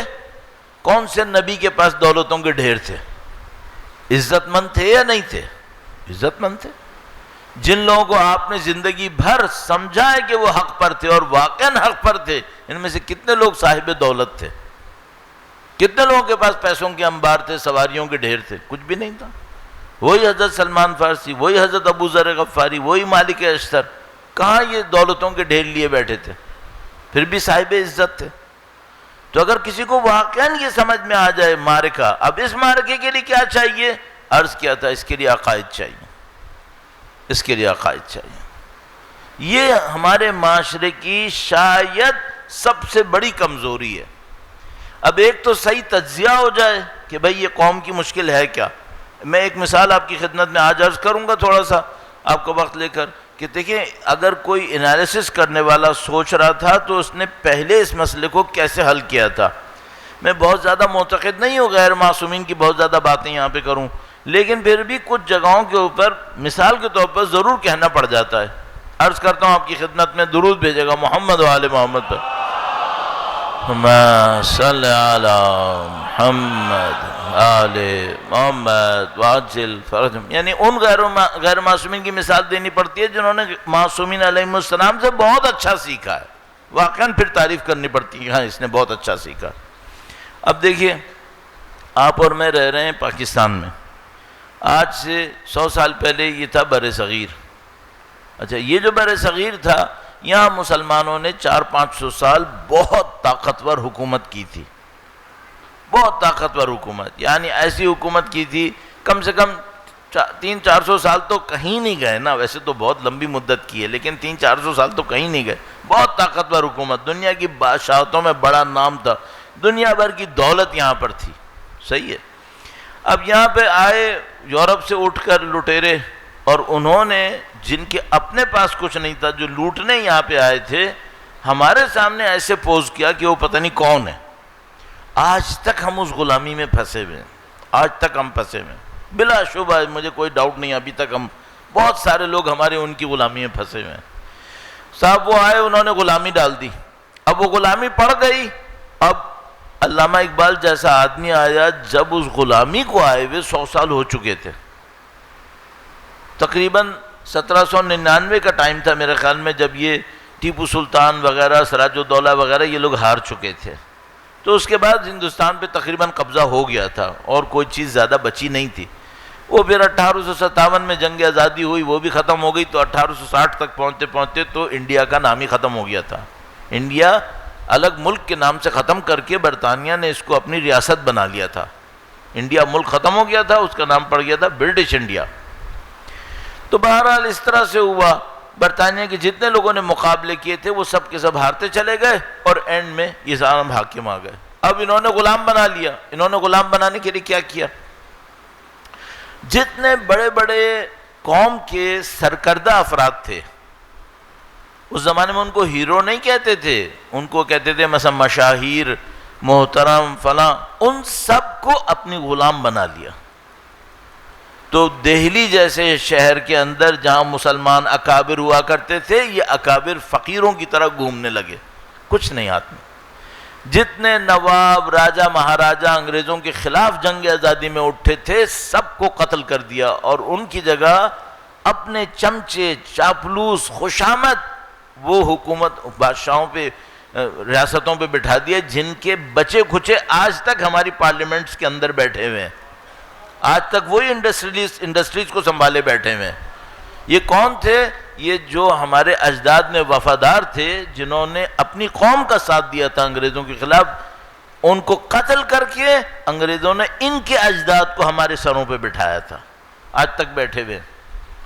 کون سے نبی کے پاس دولتوں کے ڈھیر تھے؟ عزت مند تھے یا نہیں تھے؟ عزت مند تھے. جن لوگوں کو آپ نے زندگی بھر سمجھا ہے کہ وہ حق پر تھے اور واقعاً حق پر تھے، ان میں سے کتنے لوگ صاحب دولت تھے؟ کتنے لوگوں کے پاس پیسوں کے انبار تھے، سواریوں کے ڈھیر تھے؟ کچھ بھی نہیں تھا. وہی حضرت سلمان فارسی، وہی حضرت ابو ذر غفاری، وہی مالک اشتر، کہاں یہ دولتوں کے ڈھیر لیے بیٹھے تھے؟ پھر بھی صاحب عزت تھے. تو اگر کسی کو واقعاً یہ سمجھ میں آ جائے معرکہ، اب اس معرکے کے لیے کیا چاہیے؟ عرض کیا تھا اس کے لیے عقائد چاہیے. اس کے لیے عقائد چاہیے. یہ ہمارے معاشرے کی شاید سب سے بڑی کمزوری ہے. اب ایک تو صحیح تجزیہ ہو جائے کہ بھئی یہ قوم کی مشکل ہے کیا. میں ایک مثال آپ کی خدمت میں آج عرض کروں گا تھوڑا سا آپ کو وقت لے کر کہ دیکھیں اگر کوئی انالیسس کرنے والا سوچ رہا تھا تو اس نے پہلے اس مسئلے کو کیسے حل کیا تھا. میں بہت زیادہ معتقد نہیں ہوں غیر معصومین کی بہت زیادہ باتیں یہاں پہ کروں، لیکن پھر بھی کچھ جگہوں کے اوپر مثال کے طور پر ضرور کہنا پڑ جاتا ہے. عرض کرتا ہوں آپ کی خدمت میں، درود بھیجے گا محمد و آل محمد پر. صلی علی محمد آل محمد وعجل فرجهم. یعنی ان غیر معصومین کی مثال دینی پڑتی ہے جنہوں نے معصومین علیہ السلام سے بہت اچھا سیکھا ہے. واقعاً پھر تعریف کرنی پڑتی ہے، ہاں اس نے بہت اچھا سیکھا. اب دیکھیے آپ اور میں رہ رہے ہیں پاکستان میں، آج سے 100 سال پہلے یہ تھا بر صغیر. اچھا، یہ جو بر صغیر تھا، یہاں مسلمانوں نے 400-500 سال بہت طاقتور حکومت کی تھی، بہت طاقتور حکومت. یعنی ایسی حکومت کی تھی، کم سے کم 300-400 سال تو کہیں نہیں گئے نا، ویسے تو بہت لمبی مدت کی ہے لیکن 300-400 سال تو کہیں نہیں گئے. بہت طاقتور حکومت، دنیا کی بادشاہتوں میں بڑا نام تھا، دنیا بھر کی دولت یہاں پر تھی. صحیح ہے. اب یہاں پہ آئے یورپ سے اٹھ کر لٹیرے، اور انہوں نے جن کے اپنے پاس کچھ نہیں تھا، جو لوٹنے یہاں پہ آئے تھے، ہمارے سامنے ایسے پوز کیا کہ وہ پتہ نہیں کون ہے. آج تک ہم اس غلامی میں پھنسے ہوئے ہیں، آج تک ہم پھنسے ہوئے ہیں. بلا شبہ مجھے کوئی ڈاؤٹ نہیں، ابھی تک ہم بہت سارے لوگ ہمارے ان کی غلامی میں پھنسے ہوئے ہیں. صاحب وہ آئے، انہوں نے غلامی ڈال دی. اب وہ غلامی پڑ گئی. اب علامہ اقبال جیسا آدمی آیا، جب اس غلامی کو آئے ہوئے 100 سال ہو چکے تھے. تقریباً 1799 کا ٹائم تھا میرے خیال میں، جب یہ ٹیپو سلطان وغیرہ، سراج الدولہ وغیرہ یہ لوگ ہار چکے تھے. تو اس کے بعد ہندوستان پہ تقریباً قبضہ ہو گیا تھا اور کوئی چیز زیادہ بچی نہیں تھی. وہ پھر 1857 میں جنگ آزادی ہوئی، وہ بھی ختم ہو گئی. تو 1860 تک پہنچتے پہنچتے تو انڈیا کا نام ہی ختم ہو گیا تھا. انڈیا الگ ملک کے نام سے ختم کر کے برطانیہ نے اس کو اپنی ریاست بنا لیا تھا. انڈیا ملک ختم ہو گیا تھا، اس کا نام پڑ گیا تھا برٹش انڈیا. تو بہرحال اس طرح سے ہوا. برطانیہ کے جتنے لوگوں نے مقابلے کیے تھے وہ سب کے سب ہارتے چلے گئے، اور اینڈ میں یہ ظالم حاکم آ گئے. اب انہوں نے غلام بنا لیا. انہوں نے غلام بنانے کے لیے کیا کیا؟ جتنے بڑے بڑے قوم کے سرکردہ افراد تھے، اس زمانے میں ان کو ہیرو نہیں کہتے تھے، ان کو کہتے تھے مثلا مشاہیر، محترم، فلاں، ان سب کو اپنی غلام بنا لیا. تو دہلی جیسے شہر کے اندر جہاں مسلمان اکابر ہوا کرتے تھے، یہ اکابر فقیروں کی طرح گھومنے لگے، کچھ نہیں ہاتھ میں. جتنے نواب، راجہ، مہاراجہ انگریزوں کے خلاف جنگ آزادی میں اٹھے تھے، سب کو قتل کر دیا، اور ان کی جگہ اپنے چمچے، چاپلوس، خوشامد وہ حکومت بادشاہوں پہ، ریاستوں پہ بٹھا دیا، جن کے بچے کھچے آج تک ہماری پارلیمنٹس کے اندر بیٹھے ہوئے ہیں. آج تک وہی انڈسٹریز کو سنبھالے بیٹھے ہوئے ہیں. یہ کون تھے؟ یہ جو ہمارے اجداد میں وفادار تھے، جنہوں نے اپنی قوم کا ساتھ دیا تھا انگریزوں کے خلاف. ان کو قتل کر کے انگریزوں نے ان کے اجداد کو ہمارے سروں پہ بٹھایا تھا. آج تک بیٹھے ہوئے.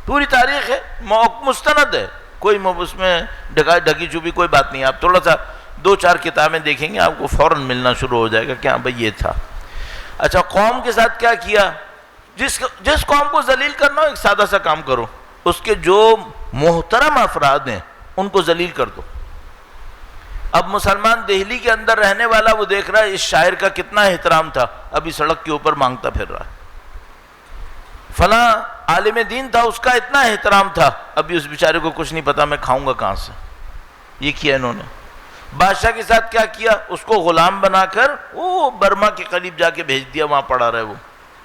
پوری تاریخ ہے، مستند ہے، کوئی اس میں ڈھکی چھپی کوئی بات نہیں. آپ تھوڑا سا 2-4 کتابیں دیکھیں گے، آپ کو فوراً ملنا شروع ہو جائے گا کہ ہاں بھائی یہ تھا. اچھا، قوم کے ساتھ کیا کیا؟ جس قوم کو ذلیل کرنا ہو، ایک سادہ سا کام کرو، اس کے جو محترم افراد ہیں ان کو ذلیل کر دو. اب مسلمان دہلی کے اندر رہنے والا وہ دیکھ رہا ہے اس شاعر کا کتنا احترام تھا، ابھی سڑک کے اوپر مانگتا پھر رہا. فلاں عالم دین تھا، اس کا اتنا احترام تھا، ابھی اس بیچارے کو کچھ نہیں پتا میں کھاؤں گا کہاں سے. یہ کیا انہوں نے. بادشاہ کے ساتھ کیا کیا؟ اس کو غلام بنا کر وہ برما کے قریب جا کے بھیج دیا، وہاں پڑا رہے. وہ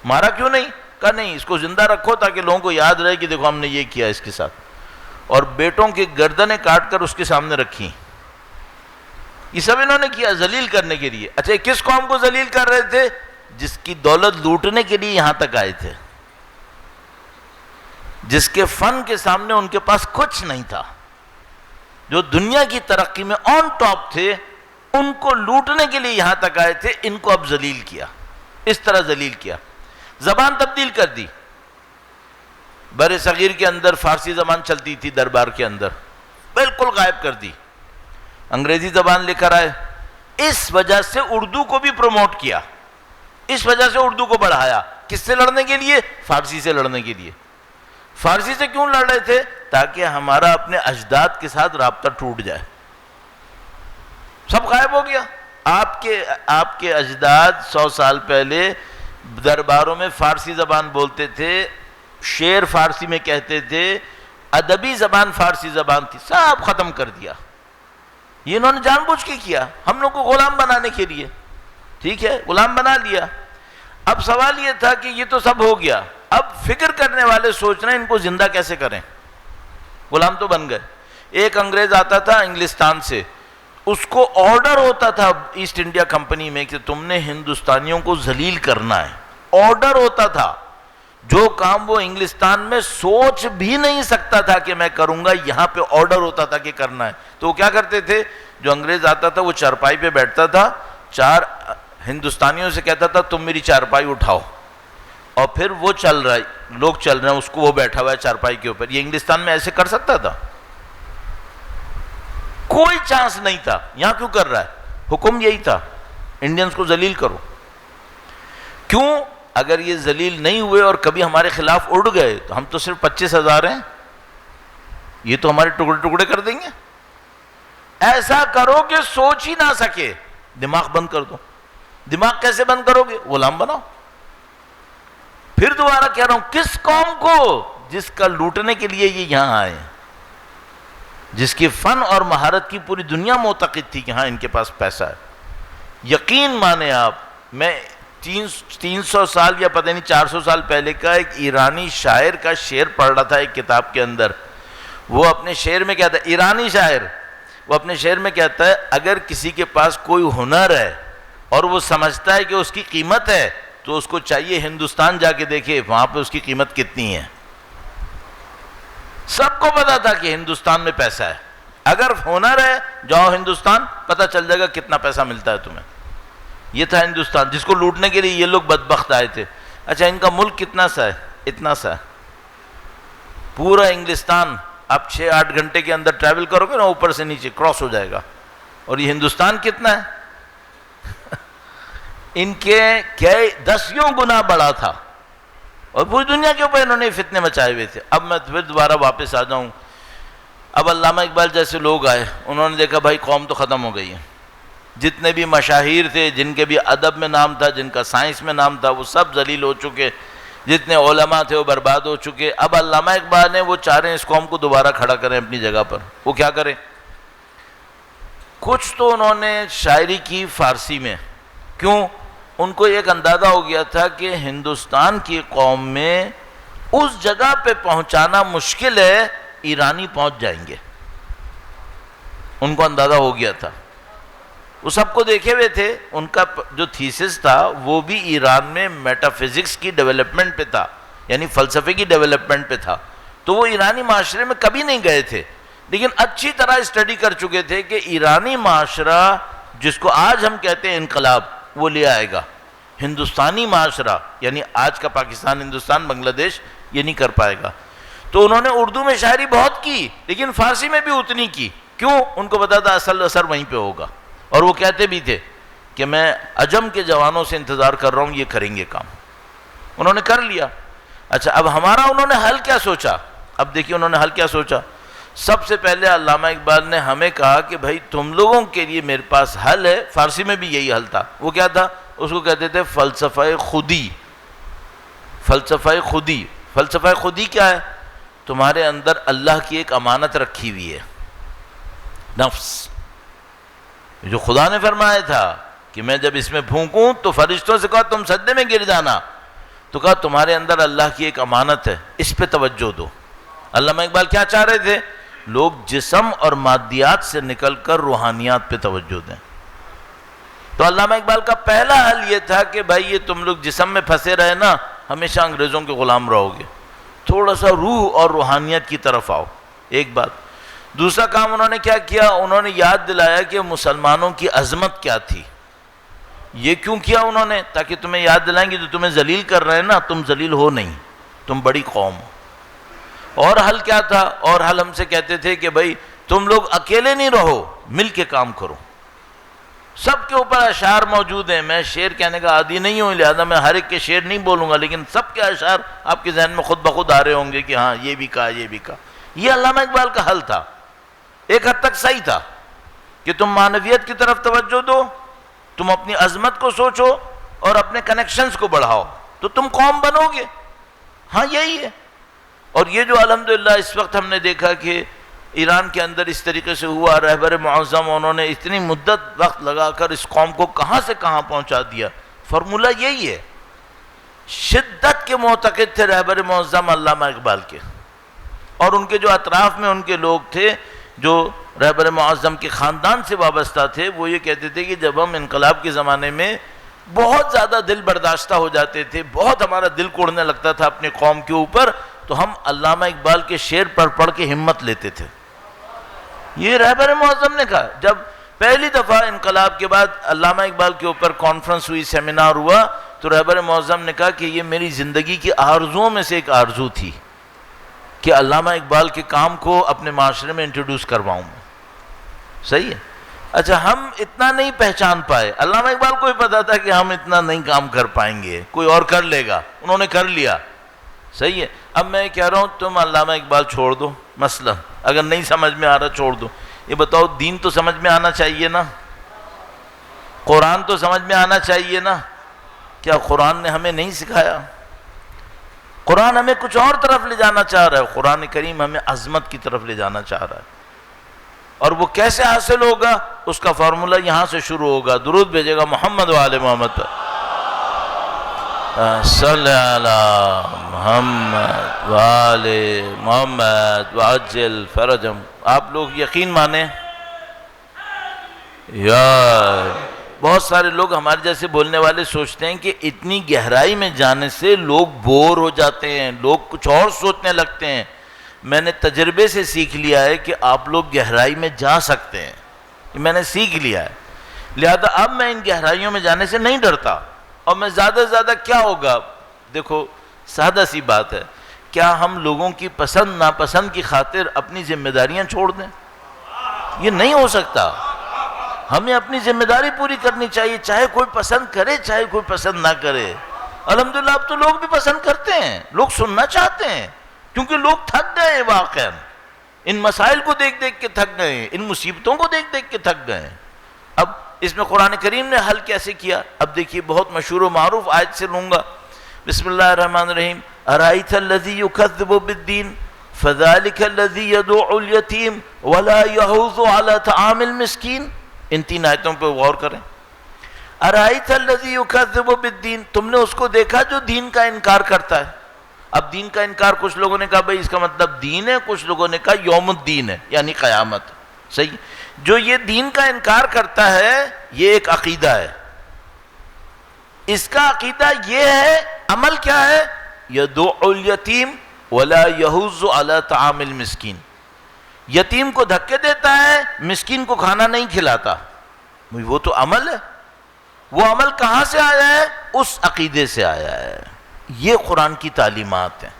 مارا کیوں نہیں؟ کہا نہیں، اس کو زندہ رکھو تاکہ لوگوں کو یاد رہے کہ دیکھو ہم نے یہ کیا اس کے ساتھ. اور بیٹوں کی گردنیں کاٹ کر اس کے سامنے رکھی. یہ سب انہوں نے کیا ذلیل کرنے کے لیے. اچھا، کس قوم کو ذلیل کر رہے تھے؟ جس کی دولت لوٹنے کے لیے یہاں تک آئے تھے، جس کے فن کے سامنے ان کے پاس کچھ نہیں تھا، جو دنیا کی ترقی میں آن ٹاپ تھے، ان کو لوٹنے کے لیے یہاں تک آئے تھے. ان کو اب ذلیل کیا، اس طرح ذلیل کیا. زبان تبدیل کر دی. بر صغیر کے اندر فارسی زبان چلتی تھی، دربار کے اندر بالکل غائب کر دی. انگریزی زبان لے کر آئے. اس وجہ سے اردو کو بھی پروموٹ کیا، اس وجہ سے اردو کو بڑھایا. کس سے لڑنے کے لیے؟ فارسی سے لڑنے کے لیے. فارسی سے کیوں لڑ رہے تھے؟ تاکہ ہمارا اپنے اجداد کے ساتھ رابطہ ٹوٹ جائے. سب غائب ہو گیا. آپ کے اجداد 100 سال پہلے درباروں میں فارسی زبان بولتے تھے، شعر فارسی میں کہتے تھے، ادبی زبان فارسی زبان تھی. سب ختم کر دیا. یہ انہوں نے جان بوجھ کے کیا، ہم لوگ کو غلام بنانے کے لیے. ٹھیک ہے، غلام بنا لیا. اب سوال یہ تھا کہ یہ تو سب ہو گیا، اب فکر کرنے والے سوچ رہے ہیں ان کو زندہ کیسے کریں. غلام تو بن گئے. ایک انگریز آتا تھا انگلستان سے، اس کو آرڈر ہوتا تھا ایسٹ انڈیا کمپنی میں کہ تم نے ہندوستانیوں کو ذلیل کرنا ہے، آرڈر ہوتا تھا. جو کام وہ انگلستان میں سوچ بھی نہیں سکتا تھا کہ میں کروں گا، یہاں پہ آرڈر ہوتا تھا کہ کرنا ہے. تو وہ کیا کرتے تھے، جو انگریز آتا تھا وہ چارپائی پہ بیٹھتا تھا، 4 ہندوستانیوں سے کہتا تھا تم میری چارپائی اٹھاؤ، اور پھر وہ چل رہا ہے، لوگ چل رہے ہیں، اس کو وہ بیٹھا ہوا ہے چارپائی کے اوپر. یہ انگلستان میں ایسے کر سکتا تھا؟ کوئی چانس نہیں تھا. یہاں کیوں کر رہا ہے؟ حکم یہی تھا، انڈینز کو ذلیل کرو. کیوں؟ اگر یہ ذلیل نہیں ہوئے اور کبھی ہمارے خلاف اڑ گئے تو ہم تو صرف 25,000 ہیں، یہ تو ہمارے ٹکڑے ٹکڑے کر دیں گے. ایسا کرو کہ سوچ ہی نہ سکے، دماغ بند کر دو. دماغ کیسے بند کرو گے؟ غلام بناؤ. پھر دوبارہ کہہ رہا ہوں، کس قوم کو؟ جس کا لوٹنے کے لیے یہ یہاں آئے، جس کی فن اور مہارت کی پوری دنیا معتقد تھی کہ ہاں ان کے پاس پیسہ ہے. یقین مانے آپ، میں 300 سال یا پتہ نہیں 400 سال پہلے کا ایک ایرانی شاعر کا شعر پڑھ رہا تھا ایک کتاب کے اندر. وہ اپنے شعر میں کہتا ہے، ایرانی شاعر، وہ اپنے شعر میں کہتا ہے اگر کسی کے پاس کوئی ہنر ہے اور وہ سمجھتا ہے کہ اس کی قیمت ہے تو اس کو چاہیے ہندوستان جا کے دیکھے وہاں پہ اس کی قیمت کتنی ہے. سب کو پتا تھا کہ ہندوستان میں پیسہ ہے. اگر ہنر ہے جاؤ ہندوستان، پتہ چل جائے گا کتنا پیسہ ملتا ہے تمہیں. یہ تھا ہندوستان جس کو لوٹنے کے لیے یہ لوگ بدبخت آئے تھے. اچھا ان کا ملک کتنا سا ہے؟ اتنا سا ہے. پورا انگلستان آپ 6-8 گھنٹے کے اندر ٹریول کرو گے نا، اوپر سے نیچے کراس ہو جائے گا. اور یہ ہندوستان کتنا ہے؟ ان کے 10 گنا بڑا تھا، اور پوری دنیا کے اوپر انہوں نے فتنے مچائے ہوئے تھے. اب میں پھر دوبارہ واپس آ جاؤں. اب علامہ اقبال جیسے لوگ آئے، انہوں نے دیکھا بھائی قوم تو ختم ہو گئی ہے. جتنے بھی مشاہیر تھے، جن کے بھی ادب میں نام تھا، جن کا سائنس میں نام تھا، وہ سب ذلیل ہو چکے. جتنے علماء تھے وہ برباد ہو چکے. اب علامہ اقبال نے وہ چاہ رہے ہیں اس قوم کو دوبارہ کھڑا کریں اپنی جگہ پر. وہ کیا کریں؟ کچھ تو انہوں نے شاعری کی فارسی میں. کیوں؟ ان کو ایک اندازہ ہو گیا تھا کہ ہندوستان کی قوم میں اس جگہ پہ پہنچانا مشکل ہے، ایرانی پہنچ جائیں گے. ان کو اندازہ ہو گیا تھا. وہ سب کو دیکھے ہوئے تھے. ان کا جو تھیسس تھا وہ بھی ایران میں میٹا فزکس کی ڈیولپمنٹ پہ تھا، یعنی فلسفے کی ڈیولپمنٹ پہ تھا. تو وہ ایرانی معاشرے میں کبھی نہیں گئے تھے، لیکن اچھی طرح اسٹڈی کر چکے تھے کہ ایرانی معاشرہ جس کو آج ہم کہتے ہیں انقلاب، وہ لے آئے گا. ہندوستانی معاشرہ یعنی آج کا پاکستان، ہندوستان، بنگلہ دیش یہ نہیں کر پائے گا. تو انہوں نے اردو میں شاعری بہت کی، لیکن فارسی میں بھی اتنی کی. کیوں؟ ان کو پتا تھا اصل اثر وہیں پہ ہوگا. اور وہ کہتے بھی تھے کہ میں عجم کے جوانوں سے انتظار کر رہا ہوں، یہ کریں گے کام. انہوں نے کر لیا. اچھا اب ہمارا انہوں نے حل کیا سوچا؟ اب دیکھیے انہوں نے حل کیا سوچا. سب سے پہلے علامہ اقبال نے ہمیں کہا کہ بھائی تم لوگوں کے لیے میرے پاس حل ہے. فارسی میں بھی یہی حل تھا. وہ کیا تھا؟ اس کو کہتے تھے فلسفہ خودی. فلسفہ خودی. فلسفہ خودی کیا ہے؟ تمہارے اندر اللہ کی ایک امانت رکھی ہوئی ہے، نفس، جو خدا نے فرمایا تھا کہ میں جب اس میں پھونکوں تو فرشتوں سے کہا تم سجدے میں گر جانا. تو کہا تمہارے اندر اللہ کی ایک امانت ہے، اس پہ توجہ دو. علامہ اقبال کیا چاہ رہے تھے؟ لوگ جسم اور مادیات سے نکل کر روحانیات پہ توجہ دیں. تو علامہ اقبال کا پہلا حل یہ تھا کہ بھائی یہ تم لوگ جسم میں پھنسے رہے نا، ہمیشہ انگریزوں کے غلام رہو گے. تھوڑا سا روح اور روحانیت کی طرف آؤ. ایک بات. دوسرا کام انہوں نے کیا کیا؟ انہوں نے یاد دلایا کہ مسلمانوں کی عظمت کیا تھی. یہ کیوں کیا انہوں نے؟ تاکہ تمہیں یاد دلائیں گے جو تمہیں ذلیل کر رہے ہیں نا، تم ذلیل ہو نہیں، تم بڑی قوم ہو. اور حل کیا تھا؟ اور حل ہم سے کہتے تھے کہ بھائی تم لوگ اکیلے نہیں رہو، مل کے کام کرو. سب کے اوپر اشعار موجود ہیں. میں شعر کہنے کا عادی نہیں ہوں، لہذا میں ہر ایک کے شعر نہیں بولوں گا، لیکن سب کے اشعار آپ کے ذہن میں خود بخود آ رہے ہوں گے کہ ہاں یہ بھی کہا، یہ بھی کہا. یہ علامہ اقبال کا حل تھا. ایک حد تک صحیح تھا کہ تم معنویت کی طرف توجہ دو، تم اپنی عظمت کو سوچو اور اپنے کنیکشنز کو بڑھاؤ تو تم قوم بنو گے. ہاں یہی ہے. اور یہ جو الحمدللہ اس وقت ہم نے دیکھا کہ ایران کے اندر اس طریقے سے ہوا، رہبر معظم انہوں نے اتنی مدت وقت لگا کر اس قوم کو کہاں سے کہاں پہنچا دیا. فارمولہ یہی ہے. شدت کے معتقد تھے رہبر معظم علامہ اقبال کے، اور ان کے جو اطراف میں ان کے لوگ تھے جو رہبر معظم کے خاندان سے وابستہ تھے، وہ یہ کہتے تھے کہ جب ہم انقلاب کے زمانے میں بہت زیادہ دل برداشتہ ہو جاتے تھے، بہت ہمارا دل کوڑنے لگتا تھا اپنے قوم کے اوپر، تو ہم علامہ اقبال کے شعر پڑھ کے ہمت لیتے تھے۔ یہ رہبر معظم نے کہا۔ جب پہلی دفعہ انقلاب کے بعد علامہ اقبال کے اوپر کانفرنس ہوئی، سیمینار ہوا، تو رہبر معظم نے کہا کہ یہ میری زندگی کی آرزوؤں میں سے ایک آرزو تھی کہ علامہ اقبال کے کام کو اپنے معاشرے میں انٹروڈیوس کرواؤں۔ صحیح ہے۔ اچھا، ہم اتنا نہیں پہچان پائے، علامہ اقبال کو بھی پتا تھا کہ ہم اتنا نہیں کام کر پائیں گے، کوئی اور کر لے گا، انہوں نے کر لیا۔ صحیح ہے۔ اب میں کہہ رہا ہوں تم علامہ اقبال چھوڑ دو، مسئلہ اگر نہیں سمجھ میں آ رہا چھوڑ دو۔ یہ بتاؤ، دین تو سمجھ میں آنا چاہیے نا، قرآن تو سمجھ میں آنا چاہیے نا۔ کیا قرآن نے ہمیں نہیں سکھایا؟ قرآن ہمیں کچھ اور طرف لے جانا چاہ رہا ہے، قرآن کریم ہمیں عظمت کی طرف لے جانا چاہ رہا ہے۔ اور وہ کیسے حاصل ہوگا؟ اس کا فارمولہ یہاں سے شروع ہوگا۔ درود بھیجے گا محمد و آل محمد، صلی علی محمد و آل محمد وعجل فرجہم۔ آپ لوگ یقین مانیں، بہت سارے لوگ ہمارے جیسے بولنے والے سوچتے ہیں کہ اتنی گہرائی میں جانے سے لوگ بور ہو جاتے ہیں، لوگ کچھ اور سوچنے لگتے ہیں۔ میں نے تجربے سے سیکھ لیا ہے کہ آپ لوگ گہرائی میں جا سکتے ہیں، یہ میں نے سیکھ لیا ہے، لہذا اب میں ان گہرائیوں میں جانے سے نہیں ڈرتا۔ اور میں زیادہ سے زیادہ کیا ہوگا، دیکھو سادہ سی بات ہے، کیا ہم لوگوں کی پسند ناپسند کی خاطر اپنی ذمہ داریاں چھوڑ دیں؟ یہ نہیں ہو سکتا۔ ہمیں اپنی ذمہ داری پوری کرنی چاہیے، چاہے کوئی پسند کرے چاہے کوئی پسند نہ کرے۔ الحمدللہ اب تو لوگ بھی پسند کرتے ہیں، لوگ سننا چاہتے ہیں، کیونکہ لوگ تھک گئے ہیں، واقعاً ان مسائل کو دیکھ دیکھ کے تھک گئے ہیں، ان مصیبتوں کو دیکھ دیکھ کے تھک گئے ہیں۔ اب اس میں قرآن کریم نے حل کیسے کیا؟ اب دیکھیے، بہت مشہور و معروف آیت سے لوں گا۔ بسم اللہ الرحمن الرحیم۔ أَرَأَيْتَ الَّذِي يُكَذِّبُ بِالدِّينِ فَذَلِكَ الَّذِي يَدُعُّ الْيَتِيمَ وَلَا يَحُضُّ عَلَى طَعَامِ الْمِسْكِينِ۔ ان تین آیتوں پہ غور کریں۔ أَرَأَيْتَ الَّذِي يُكَذِّبُ بِالدِّينِ، تم نے اس کو دیکھا جو دین کا انکار کرتا ہے۔ اب دین کا انکار، کچھ لوگوں نے کہا بھئی اس کا مطلب دین ہے، کچھ لوگوں نے کہا یوم الدین ہے، یعنی قیامت۔ صحیح۔ جو یہ دین کا انکار کرتا ہے یہ ایک عقیدہ ہے، اس کا عقیدہ یہ ہے، عمل کیا ہے؟ یدعو الیتیم ولا یحض علی طعام المسکین، یتیم کو دھکے دیتا ہے، مسکین کو کھانا نہیں کھلاتا۔ وہ تو عمل ہے، وہ عمل کہاں سے آیا ہے؟ اس عقیدے سے آیا ہے۔ یہ قرآن کی تعلیمات ہیں۔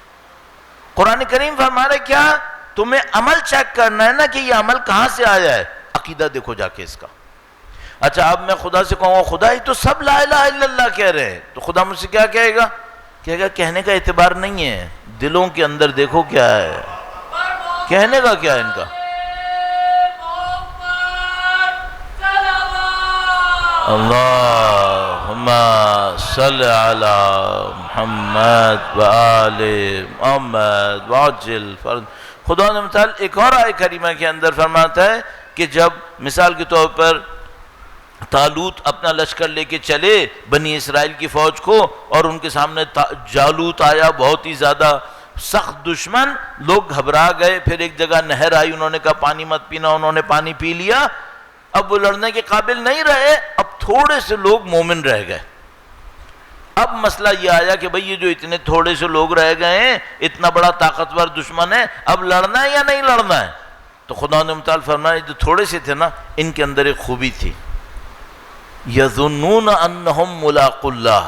قرآن کریم فرما رہے کیا؟ تمہیں عمل چیک کرنا ہے نا کہ یہ عمل کہاں سے آیا ہے، عقیدہ دیکھو جا کے اس کا۔ اچھا، اب میں خدا سے کہوں گا خدا ہی تو سب لا الہ الا اللہ کہہ رہے ہیں، تو خدا مجھ سے کیا کہے گا؟ کہے گا کہنے کا اعتبار نہیں ہے، دلوں کے اندر دیکھو کیا ہے، کہنے کا کیا ہے ان کا۔ اللہم صلی علی محمد وآل محمد وعجل فرج۔ خدا نے مثال ایک اور آیت کریمہ کے اندر فرماتا ہے کہ جب مثال کے طور پر طالوت اپنا لشکر لے کے چلے بنی اسرائیل کی فوج کو، اور ان کے سامنے جالوت آیا، بہت ہی زیادہ سخت دشمن، لوگ گھبرا گئے۔ پھر ایک جگہ نہر آئی، انہوں نے کہا پانی مت پینا، انہوں نے پانی پی لیا۔ اب وہ لڑنے کے قابل نہیں رہے، اب تھوڑے سے لوگ مومن رہ گئے۔ اب مسئلہ یہ آیا کہ بھئی یہ جو اتنے تھوڑے سے لوگ رہ گئے ہیں، اتنا بڑا طاقتور دشمن ہے، اب لڑنا ہے یا نہیں لڑنا ہے؟ تو خدا نے متعال فرمایا جو تھوڑے سے تھے نا، ان کے اندر ایک خوبی تھی، یظنون انہم ملاق اللہ،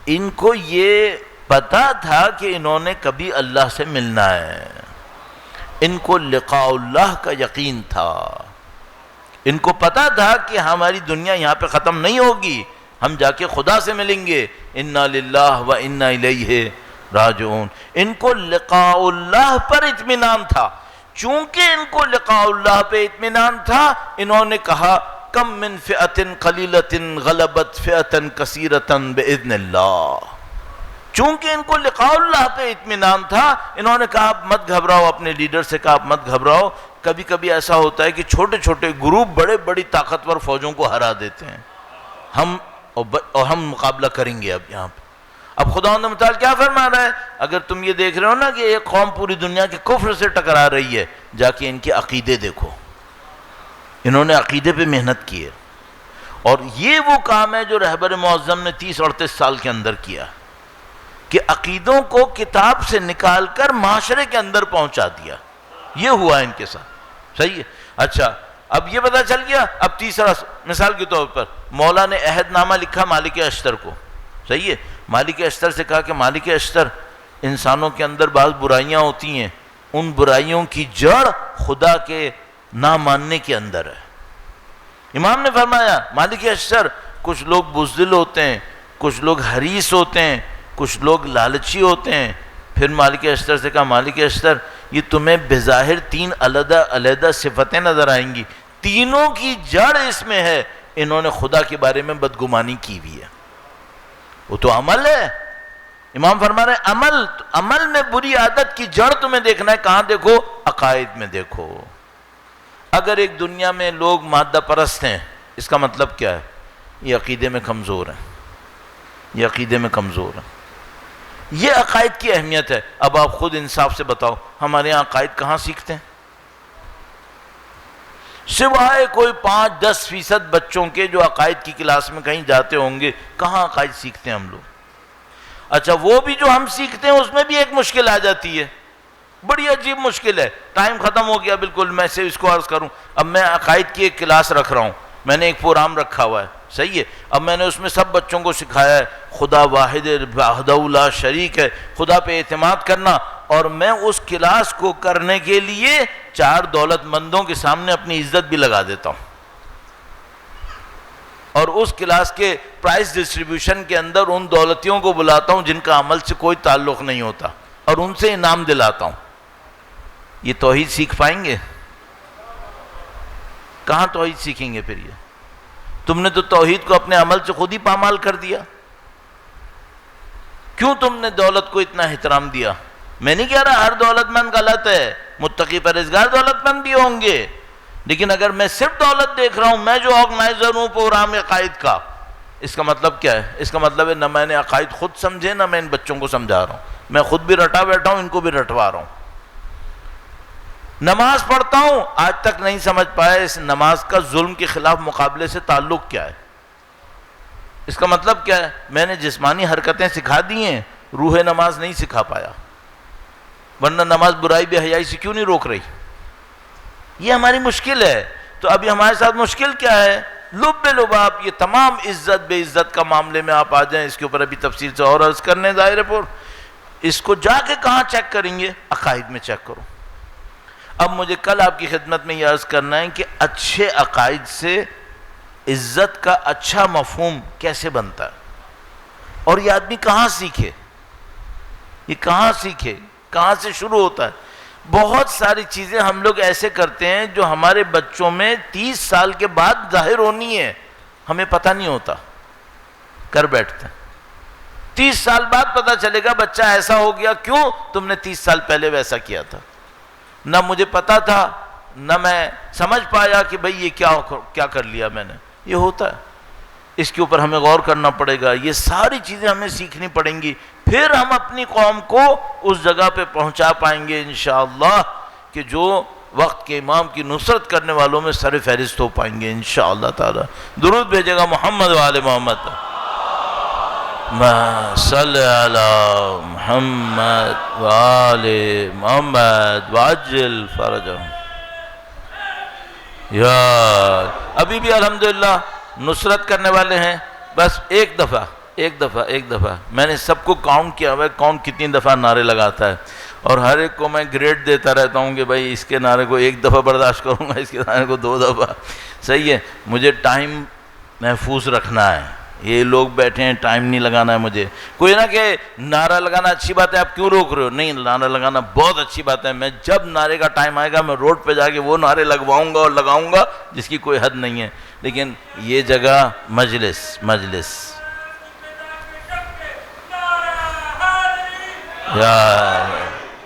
ان کو یہ پتا تھا کہ انہوں نے کبھی اللہ سے ملنا ہے، ان کو لقاء اللہ کا یقین تھا، ان کو پتا تھا کہ ہماری دنیا یہاں پہ ختم نہیں ہوگی، ہم جا کے خدا سے ملیں گے، انا للہ و انا الیہ راجعون۔ ان کو لقاء اللہ پر اطمینان تھا، چونکہ ان کو لقاء اللہ پہ اطمینان تھا، انہوں نے کہا کم من فئۃ قلیلۃ غلبت فئۃ کثیرۃ باذن اللہ۔ چونکہ ان کو لقاء اللہ پہ اطمینان تھا، انہوں نے کہا آپ مت گھبراؤ، اپنے لیڈر سے کہا آپ مت گھبراؤ۔ کبھی کبھی ایسا ہوتا ہے کہ چھوٹے چھوٹے گروپ بڑے بڑی طاقتور فوجوں کو ہرا دیتے ہیں، ہم مقابلہ کریں گے اب یہاں پہ۔ اب خداوند متعال کیا فرما رہا ہے؟ اگر تم یہ دیکھ رہے ہو نا کہ ایک قوم پوری دنیا کے کفر سے ٹکرا رہی ہے، جا کے ان کے عقیدے دیکھو، انہوں نے عقیدے پہ محنت کی ہے، اور یہ وہ کام ہے جو رہبر معظم نے 30-38 سال کے اندر کیا، کہ عقیدوں کو کتاب سے نکال کر معاشرے کے اندر پہنچا دیا. یہ ہوا ان کے ساتھ. صحیح ہے. اچھا اب یہ پتہ چل گیا. اب تیسرا مثال کے طور پر مولا نے عہد نامہ لکھا مالک اشتر کو. صحیح ہے. مالک اشتر سے کہا کہ مالک اشتر، انسانوں کے اندر بعض برائیاں ہوتی ہیں، ان برائیوں کی جڑ خدا کے نہ ماننے کے اندر ہے. امام نے فرمایا مالک اشتر، کچھ لوگ بزدل ہوتے ہیں، کچھ لوگ حریص ہوتے ہیں، کچھ لوگ لالچی ہوتے ہیں. پھر مالک اشتر سے کہا مالک اشتر، یہ تمہیں بظاہر 3 علیحدہ علیحدہ صفتیں نظر آئیں گی، تینوں کی جڑ اس میں ہے، انہوں نے خدا کے بارے میں بدگمانی کی ہوئی ہے. وہ تو عمل ہے. امام فرما رہے ہیں عمل میں بری عادت کی جڑ تمہیں دیکھنا ہے. کہاں دیکھو؟ عقائد میں دیکھو. اگر ایک دنیا میں لوگ مادہ پرست ہیں، اس کا مطلب کیا ہے؟ یہ عقیدے میں کمزور ہیں، یہ عقیدے میں کمزور ہیں. یہ عقائد کی اہمیت ہے. اب آپ خود انصاف سے بتاؤ، ہمارے یہاں عقائد کہاں سیکھتے ہیں؟ سوائے کوئی 5-10% بچوں کے جو عقائد کی کلاس میں کہیں جاتے ہوں گے، کہاں عقائد سیکھتے ہیں ہم لوگ؟ اچھا وہ بھی جو ہم سیکھتے ہیں اس میں بھی ایک مشکل آ جاتی ہے، بڑی عجیب مشکل ہے. ٹائم ختم ہو گیا بالکل. میں سے اس کو عرض کروں، اب میں عقائد کی ایک کلاس رکھ رہا ہوں، میں نے ایک پروگرام رکھا ہوا ہے. صحیح ہے. اب میں نے اس میں سب بچوں کو سکھایا ہے خدا واحد وحدہ لا شریک ہے، خدا پہ اعتماد کرنا. اور میں اس کلاس کو کرنے کے لیے 4 دولت مندوں کے سامنے اپنی عزت بھی لگا دیتا ہوں، اور اس کلاس کے پرائز ڈسٹریبیوشن کے اندر ان دولتیوں کو بلاتا ہوں جن کا عمل سے کوئی تعلق نہیں ہوتا، اور ان سے انعام دلاتا ہوں. یہ توحید سیکھ پائیں گے؟ کہاں توحید سیکھیں گے پھر؟ یہ تم نے تو توحید کو اپنے عمل سے خود ہی پامال کر دیا. کیوں تم نے دولت کو اتنا احترام دیا؟ میں نہیں کہہ رہا ہر دولت مند غلط ہے، متقی پرہیزگار دولت مند بھی ہوں گے، لیکن اگر میں صرف دولت دیکھ رہا ہوں، میں جو آرگنائزر ہوں پروگرام عقائد کا، اس کا مطلب کیا ہے؟ اس کا مطلب ہے نہ میں نے عقائد خود سمجھے، نہ میں ان بچوں کو سمجھا رہا ہوں. میں خود بھی رٹا بیٹھا ہوں، ان کو بھی رٹوا رہا ہوں. نماز پڑھتا ہوں، آج تک نہیں سمجھ پایا اس نماز کا ظلم کے خلاف مقابلے سے تعلق کیا ہے. اس کا مطلب کیا ہے؟ میں نے جسمانی حرکتیں سکھا دی ہیں، روح نماز نہیں سکھا پایا. ورنہ نماز برائی بے حیائی سے کیوں نہیں روک رہی؟ یہ ہماری مشکل ہے. تو ابھی ہمارے ساتھ مشکل کیا ہے؟ لب لباب یہ تمام عزت بے عزت کا معاملے میں آپ آ جائیں، اس کے اوپر ابھی تفصیل سے اور عرض کرنے ظاہر پر. اس کو جا کے کہاں چیک کریں گے؟ عقائد میں چیک کرو. اب مجھے کل آپ کی خدمت میں یہ عرض کرنا ہے کہ اچھے عقائد سے عزت کا اچھا مفہوم کیسے بنتا ہے، اور یہ آدمی کہاں سیکھے، یہ کہاں سیکھے، کہاں سے شروع ہوتا ہے. بہت ساری چیزیں ہم لوگ ایسے کرتے ہیں جو ہمارے بچوں میں 30 سال کے بعد ظاہر ہونی ہے، ہمیں پتہ نہیں ہوتا، کر بیٹھتے ہیں. 30 سال بعد پتہ چلے گا بچہ ایسا ہو گیا. کیوں؟ تم نے 30 سال پہلے ویسا کیا تھا. نہ مجھے پتا تھا، نہ میں سمجھ پایا کہ بھئی یہ کیا کر لیا میں نے. یہ ہوتا ہے. اس کے اوپر ہمیں غور کرنا پڑے گا. یہ ساری چیزیں ہمیں سیکھنی پڑیں گی، پھر ہم اپنی قوم کو اس جگہ پہ پہنچا پائیں گے انشاءاللہ کہ جو وقت کے امام کی نصرت کرنے والوں میں سر فہرست ہو پائیں گے انشاءاللہ تعالی. درود بھیجے گا محمد و آل محمد. صلی علی محمد و آل محمد وعجل فرجہم. یا ابھی بھی الحمدللہ نصرت کرنے والے ہیں. بس ایک دفعہ میں نے سب کو کاؤنٹ کیا ہوا ہے، کون کتنی دفعہ نعرے لگاتا ہے، اور ہر ایک کو میں گریڈ دیتا رہتا ہوں کہ بھائی اس کے نعرے کو 1 دفعہ برداشت کروں گا، اس کے نعرے کو 2 دفعہ. صحیح ہے. مجھے ٹائم محفوظ رکھنا ہے. یہ لوگ بیٹھے ہیں، ٹائم نہیں لگانا ہے مجھے. کوئی نہ کہ نعرہ لگانا اچھی بات ہے، آپ کیوں روک رہے ہو؟ نہیں، نعرہ لگانا بہت اچھی بات ہے. میں جب نعرے کا ٹائم آئے گا میں روڈ پہ جا کے وہ نعرے لگواؤں گا اور لگاؤں گا جس کی کوئی حد نہیں ہے. لیکن یہ جگہ مجلس یا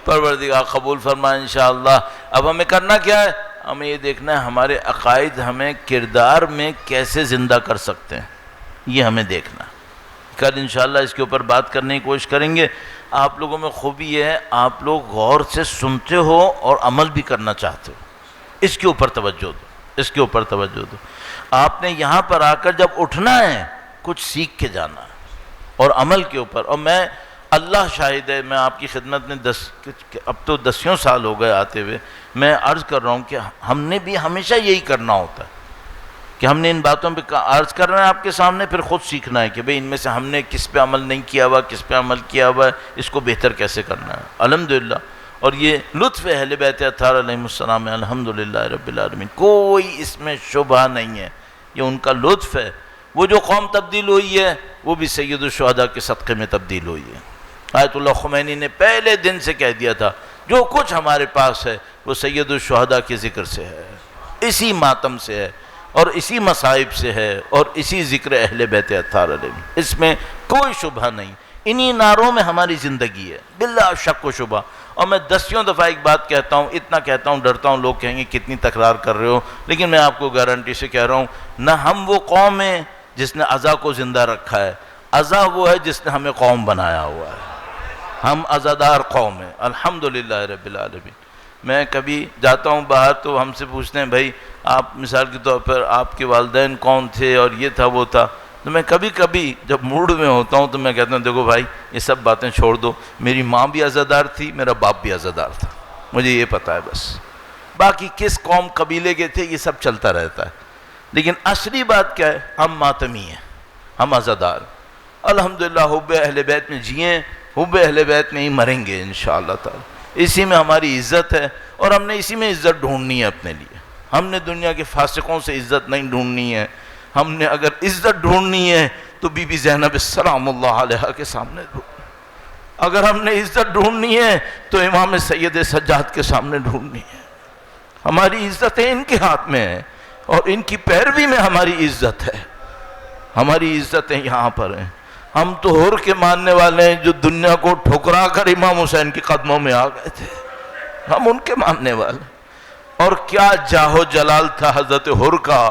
پروردگار قبول فرمائے انشاءاللہ. اب ہمیں کرنا کیا ہے؟ ہمیں یہ دیکھنا ہے ہمارے عقائد ہمیں کردار میں کیسے زندہ کر سکتے ہیں. یہ ہمیں دیکھنا. کل انشاءاللہ اس کے اوپر بات کرنے کی کوشش کریں گے۔ آپ لوگوں میں خوبی یہ ہے، آپ لوگ غور سے سنتے ہو اور عمل بھی کرنا چاہتے ہو۔ اس کے اوپر توجہ دو، اس کے اوپر توجہ دو۔ آپ نے یہاں پر آ کر جب اٹھنا ہے کچھ سیکھ کے جانا ہے اور عمل کے اوپر۔ اور میں اللہ شاہد ہے، میں آپ کی خدمت میں اب تو 10 سال ہو گئے آتے ہوئے، میں عرض کر رہا ہوں کہ ہم نے بھی ہمیشہ یہی کرنا ہوتا ہے کہ ہم نے ان باتوں پہ عرض کرنا ہے آپ کے سامنے، پھر خود سیکھنا ہے کہ بھئی ان میں سے ہم نے کس پہ عمل نہیں کیا ہوا، کس پہ عمل کیا ہوا ہے، اس کو بہتر کیسے کرنا ہے۔ الحمدللہ، اور یہ لطف اہل بیت اطہار علیہ السلام ہے، الحمدللہ رب العالمین، کوئی اس میں شبہ نہیں ہے، یہ ان کا لطف ہے۔ وہ جو قوم تبدیل ہوئی ہے وہ بھی سید الشہداء کے صدقے میں تبدیل ہوئی ہے۔ آیت اللہ خمینی نے پہلے دن سے کہہ دیا تھا جو کچھ ہمارے پاس ہے وہ سید الشہداء کے ذکر سے ہے، اسی ماتم سے ہے اور اسی مصائب سے ہے اور اسی ذکر اہل بیت اطہار علیہ، اس میں کوئی شبہ نہیں۔ انہی نعروں میں ہماری زندگی ہے بلا شک و شبہ۔ اور میں 10 دفعہ ایک بات کہتا ہوں، اتنا کہتا ہوں، ڈرتا ہوں لوگ کہیں گے کتنی تکرار کر رہے ہو، لیکن میں آپ کو گارنٹی سے کہہ رہا ہوں، نہ ہم وہ قوم ہیں جس نے عزا کو زندہ رکھا ہے، عزا وہ ہے جس نے ہمیں قوم بنایا ہوا ہے۔ ہم عزادار قوم ہیں الحمدللہ رب العالمین۔ میں کبھی جاتا ہوں باہر تو ہم سے پوچھتے ہیں بھائی آپ مثال کے طور پر آپ کے والدین کون تھے اور یہ تھا وہ تھا، تو میں کبھی کبھی جب موڈ میں ہوتا ہوں تو میں کہتا ہوں دیکھو بھائی یہ سب باتیں چھوڑ دو، میری ماں بھی عزادار تھی، میرا باپ بھی عزادار تھا، مجھے یہ پتہ ہے بس، باقی کس قوم قبیلے کے تھے یہ سب چلتا رہتا ہے، لیکن اصلی بات کیا ہے، ہم ماتمی ہیں، ہم عزادار، الحمدللہ حب اہل بیت میں جئیں، حب اہل بیت میں ہی مریں گے انشاءاللہ تعالی، اسی میں ہماری عزت ہے اور ہم نے اسی میں عزت ڈھونڈنی ہے اپنے لیے۔ ہم نے دنیا کے فاسقوں سے عزت نہیں ڈھونڈنی ہے، ہم نے اگر عزت ڈھونڈنی ہے تو بی بی زینب سلام اللہ علیہ کے سامنے ڈھونڈنی، اگر ہم نے عزت ڈھونڈنی ہے تو امام سید سجاد کے سامنے ڈھونڈنی ہے۔ ہماری عزتیں ان کے ہاتھ میں ہیں اور ان کی پیروی میں ہماری عزت ہے، ہماری عزتیں یہاں پر ہیں۔ ہم تو حر کے ماننے والے ہیں جو دنیا کو ٹھکرا کر امام حسین کے قدموں میں آ گئے تھے، ہم ان کے ماننے والے۔ اور کیا جاہ و جلال تھا حضرت حر کا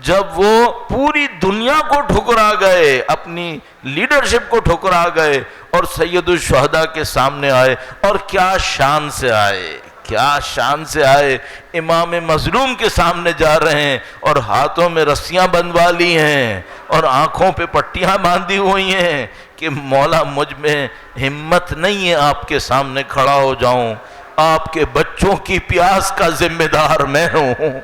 جب وہ پوری دنیا کو ٹھکرا گئے، اپنی لیڈرشپ کو ٹھکرا گئے اور سید الشہداء کے سامنے آئے، اور کیا شان سے آئے، کیا شان سے آئے، امام مظلوم کے سامنے جا رہے ہیں اور ہاتھوں میں رسیاں بندھوا لی ہیں اور آنکھوں پہ پٹیاں باندھی ہوئی ہیں کہ مولا مجھ میں ہمت نہیں ہے آپ کے سامنے کھڑا ہو جاؤں، آپ کے بچوں کی پیاس کا ذمہ دار میں ہوں،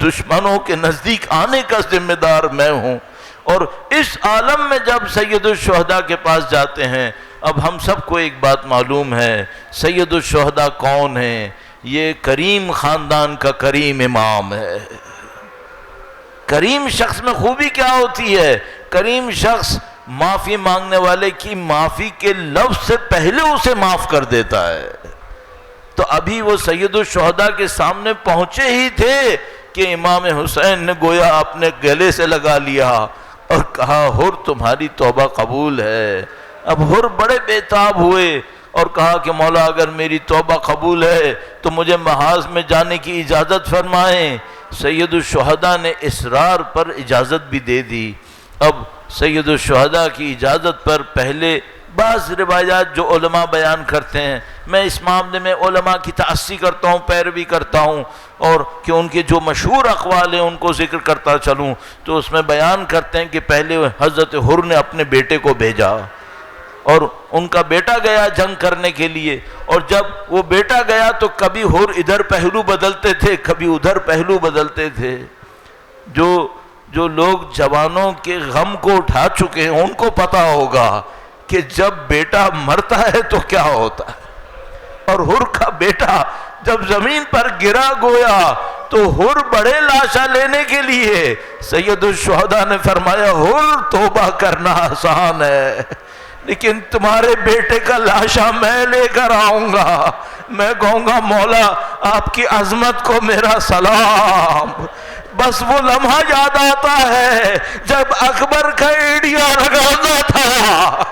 دشمنوں کے نزدیک آنے کا ذمہ دار میں ہوں۔ اور اس عالم میں جب سید الشہداء کے پاس جاتے ہیں، اب ہم سب کو ایک بات معلوم ہے، سید الشہداء کون ہیں؟ یہ کریم خاندان کا کریم امام ہے۔ کریم شخص میں خوبی کیا ہوتی ہے؟ کریم شخص معافی مانگنے والے کی معافی کے لفظ سے پہلے اسے معاف کر دیتا ہے۔ تو ابھی وہ سید الشہداء کے سامنے پہنچے ہی تھے کہ امام حسین نے گویا اپنے گلے سے لگا لیا اور کہا حر تمہاری توبہ قبول ہے۔ اب حر بڑے بےتاب ہوئے اور کہا کہ مولا اگر میری توبہ قبول ہے تو مجھے محاذ میں جانے کی اجازت فرمائیں۔ سید الشہداء نے اصرار پر اجازت بھی دے دی۔ اب سید الشہداء کی اجازت پر پہلے بعض روایات جو علماء بیان کرتے ہیں، میں اس معاملے میں علماء کی تأسی کرتا ہوں، پیروی کرتا ہوں، اور کہ ان کے جو مشہور اقوال ہیں ان کو ذکر کرتا چلوں، تو اس میں بیان کرتے ہیں کہ پہلے حضرت حر نے اپنے بیٹے کو بھیجا اور ان کا بیٹا گیا جنگ کرنے کے لیے، اور جب وہ بیٹا گیا تو کبھی حر ادھر پہلو بدلتے تھے، کبھی ادھر پہلو بدلتے تھے۔ جو لوگ جوانوں کے غم کو اٹھا چکے ہیں ان کو پتا ہوگا کہ جب بیٹا مرتا ہے تو کیا ہوتا ہے، اور حر کا بیٹا جب زمین پر گرا گویا تو حر بڑے لاشا لینے کے لیے سید الشہداء نے فرمایا حر توبہ کرنا آسان ہے لیکن تمہارے بیٹے کا لاشا میں لے کر آؤں گا، میں کہوں گا مولا آپ کی عظمت کو میرا سلام۔ بس وہ لمحہ یاد آتا ہے جب اکبر کا ایڑیا لگانا تھا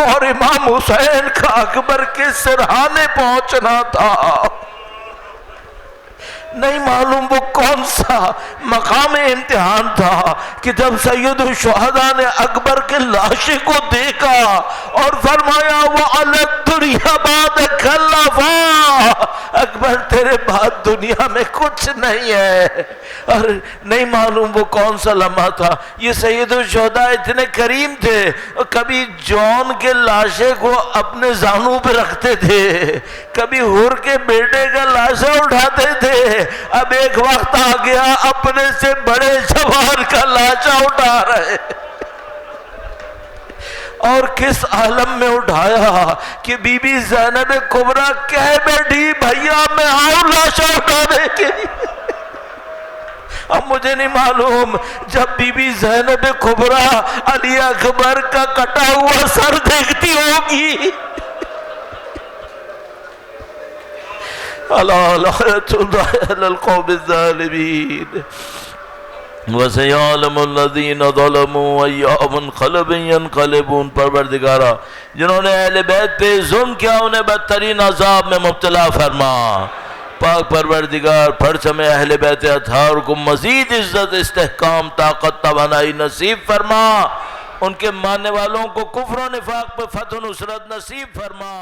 اور امام حسین کا اکبر کے سرہانے پہنچنا تھا، نہیں معلوم وہ کون سا مقام امتحان تھا کہ جب سید الشہداء نے اکبر کے لاشے کو دیکھا اور فرمایا وَعَلَى الدُّنْيَا بَعْدَكَ خَلَّفًا، اکبر تیرے بعد دنیا میں کچھ نہیں ہے. اور نہیں معلوم وہ کون سا لمحہ تھا. یہ سید الشہداء اتنے کریم تھے، کبھی جون کے لاشے کو اپنے زانوں پہ رکھتے تھے، کبھی حور کے بیٹے کا لاشا اٹھاتے تھے. اب ایک وقت آ گیا اپنے سے بڑے جوان کا لاشا اٹھا رہے، اور کس عالم میں اٹھایا کہ بی بی زینب کبریٰ کہہ بیٹھی بھیا میں آؤں لاشا اٹھانے کے لیے. اب مجھے نہیں معلوم جب بی بی زینب کبریٰ علی اکبر کا کٹا ہوا سر دیکھتی ہوگی، الا لعنۃ اللہ علی القوم الظالمین وَسَيَعْلَمُ الَّذِينَ ظَلَمُوا أَيَّ مُنْقَلَبٍ يَنْقَلِبُونَ. پروردگارا جنہوں نے اہل بیت پہ ظلم کیا انہیں بدترین عذاب میں مبتلا فرما. پاک پروردگار پرچم اہل بیت اطہار کو مزید عزت، استحکام، طاقت، توانائی نصیب فرما. ان کے ماننے والوں کو کفر و نفاق پہ فتح و نصرت نصیب فرما.